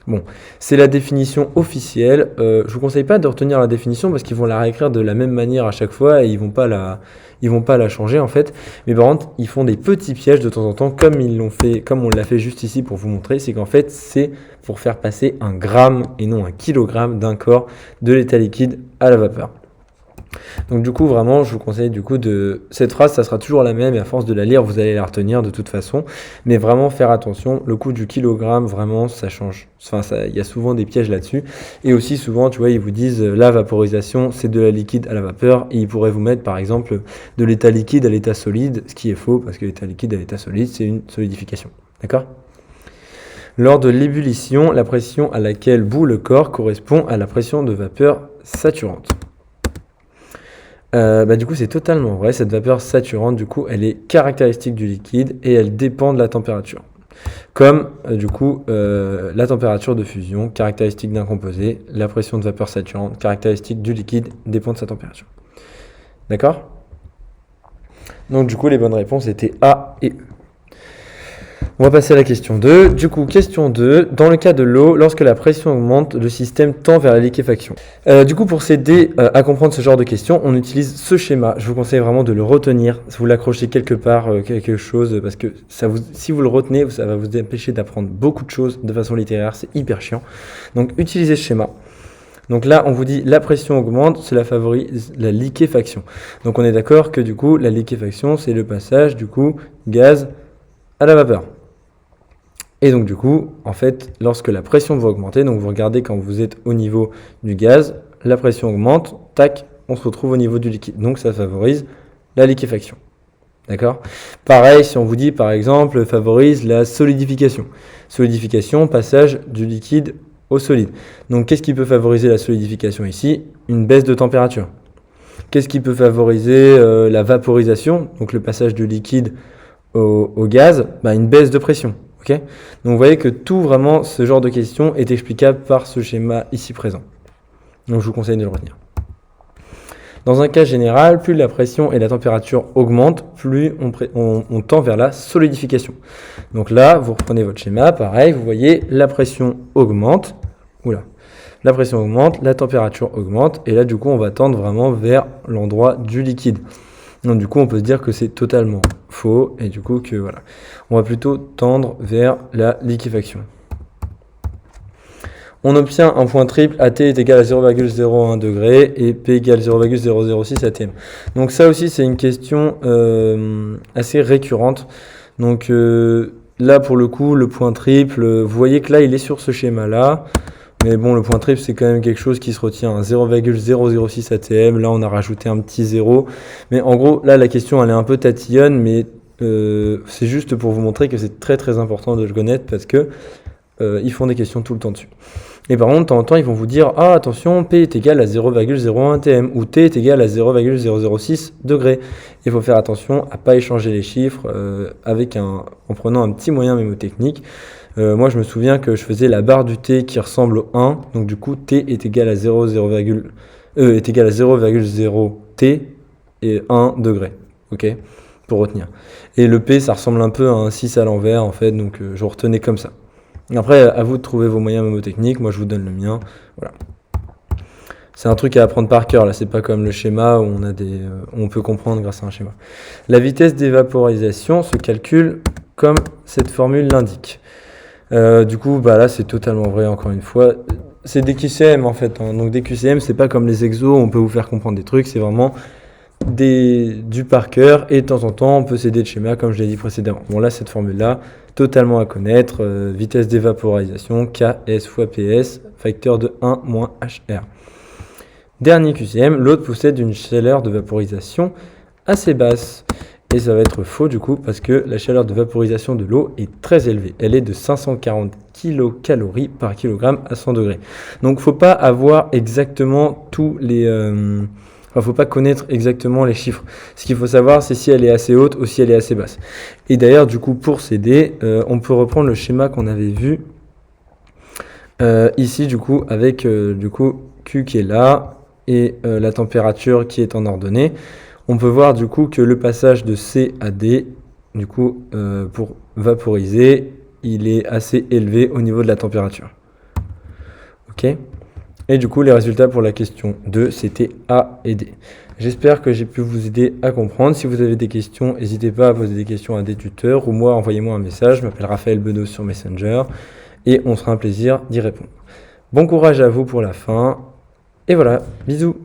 Bon, c'est la définition officielle. Je vous conseille pas de retenir la définition parce qu'ils vont la réécrire de la même manière à chaque fois et ils vont pas la changer en fait. Mais par contre, ils font des petits pièges de temps en temps comme on l'a fait juste ici pour vous montrer. C'est qu'en fait, c'est pour faire passer 1 gramme et non 1 kilogramme d'un corps de l'état liquide à la vapeur. Donc du coup vraiment je vous conseille cette phrase, ça sera toujours la même et à force de la lire vous allez la retenir de toute façon, mais vraiment faire attention, le coup du kilogramme vraiment ça change, il y a souvent des pièges là-dessus et aussi souvent tu vois ils vous disent la vaporisation c'est de la liquide à la vapeur et ils pourraient vous mettre par exemple de l'état liquide à l'état solide, ce qui est faux parce que l'état liquide à l'état solide c'est une solidification, d'accord ? Lors de l'ébullition, la pression à laquelle bout le corps correspond à la pression de vapeur saturante. Du coup c'est totalement vrai, cette vapeur saturante du coup elle est caractéristique du liquide et elle dépend de la température. Comme la température de fusion, caractéristique d'un composé, la pression de vapeur saturante, caractéristique du liquide, dépend de sa température. D'accord ? Donc du coup les bonnes réponses étaient A et E. On va passer à la question 2. Du coup, question 2. Dans le cas de l'eau, lorsque la pression augmente, le système tend vers la liquéfaction. Du coup, pour s'aider à comprendre ce genre de questions, on utilise ce schéma. Je vous conseille vraiment de le retenir. Vous l'accrochez quelque part, quelque chose, parce que si vous le retenez, ça va vous empêcher d'apprendre beaucoup de choses de façon littéraire. C'est hyper chiant. Donc, utilisez ce schéma. Donc là, on vous dit la pression augmente, cela favorise la liquéfaction. Donc on est d'accord que du coup, la liquéfaction, c'est le passage du coup gaz à la vapeur. Et donc du coup, en fait, lorsque la pression va augmenter, donc vous regardez quand vous êtes au niveau du gaz, la pression augmente, tac, on se retrouve au niveau du liquide. Donc ça favorise la liquéfaction. D'accord ? Pareil, si on vous dit par exemple, favorise la solidification. Solidification, passage du liquide au solide. Donc qu'est-ce qui peut favoriser la solidification ici ? Une baisse de température. Qu'est-ce qui peut favoriser la vaporisation ? Donc le passage du liquide au gaz, une baisse de pression. Okay, donc vous voyez que tout vraiment ce genre de questions est explicable par ce schéma ici présent. Donc je vous conseille de le retenir. Dans un cas général, plus la pression et la température augmentent, plus on tend vers la solidification. Donc là, vous reprenez votre schéma, pareil, vous voyez la pression augmente. La pression augmente, la température augmente, et là du coup on va tendre vraiment vers l'endroit du liquide. Donc du coup on peut se dire que c'est totalement faux, et du coup que voilà, on va plutôt tendre vers la liquéfaction. On obtient un point triple, AT est égal à 0,01 degré et P égale 0,006 atm. Donc ça aussi c'est une question assez récurrente. Donc là pour le coup le point triple, vous voyez que là il est sur ce schéma là. Mais bon, le point triple, c'est quand même quelque chose qui se retient à 0,006 atm. Là, on a rajouté un petit 0. Mais en gros, là, la question, elle est un peu tatillonne, mais c'est juste pour vous montrer que c'est très très important de le connaître parce que ils font des questions tout le temps dessus. Et par contre, de temps en temps, ils vont vous dire « Ah, attention, P est égal à 0,01 atm » ou « T est égal à 0,006 degrés ». Il faut faire attention à ne pas échanger les chiffres en prenant un petit moyen mémotechnique. Moi, je me souviens que je faisais la barre du T qui ressemble au 1. Donc, du coup, T est égal à 0,0 T et 1 degré. OK ? Pour retenir. Et le P, ça ressemble un peu à un 6 à l'envers, en fait. Donc, je retenais comme ça. Après, à vous de trouver vos moyens mémotechniques. Moi, je vous donne le mien. Voilà. C'est un truc à apprendre par cœur. Là, c'est pas comme le schéma où on peut comprendre grâce à un schéma. La vitesse d'évaporisation se calcule comme cette formule l'indique. Du coup, là, c'est totalement vrai, encore une fois. C'est des QCM, en fait. Hein. Donc, des QCM, c'est pas comme les exos, on peut vous faire comprendre des trucs. C'est vraiment du par cœur. Et de temps en temps, on peut s'aider de schéma, comme je l'ai dit précédemment. Bon, là, cette formule-là, totalement à connaître. Vitesse d'évaporisation, KS fois PS, facteur de 1 moins HR. Dernier QCM, l'eau possède une chaleur de vaporisation assez basse. Et ça va être faux du coup parce que la chaleur de vaporisation de l'eau est très élevée. Elle est de 540 kcal par kilogramme à 100 degrés. Donc faut pas avoir exactement faut pas connaître exactement les chiffres. Ce qu'il faut savoir c'est si elle est assez haute ou si elle est assez basse. Et d'ailleurs du coup pour s'aider, on peut reprendre le schéma qu'on avait vu ici du coup avec Q qui est là et la température qui est en ordonnée. On peut voir du coup que le passage de C à D, du coup, pour vaporiser, il est assez élevé au niveau de la température. Ok ? Et du coup, les résultats pour la question 2, c'était A et D. J'espère que j'ai pu vous aider à comprendre. Si vous avez des questions, n'hésitez pas à poser des questions à des tuteurs ou moi, envoyez-moi un message. Je m'appelle Raphaël Bedos sur Messenger et on sera un plaisir d'y répondre. Bon courage à vous pour la fin. Et voilà, bisous.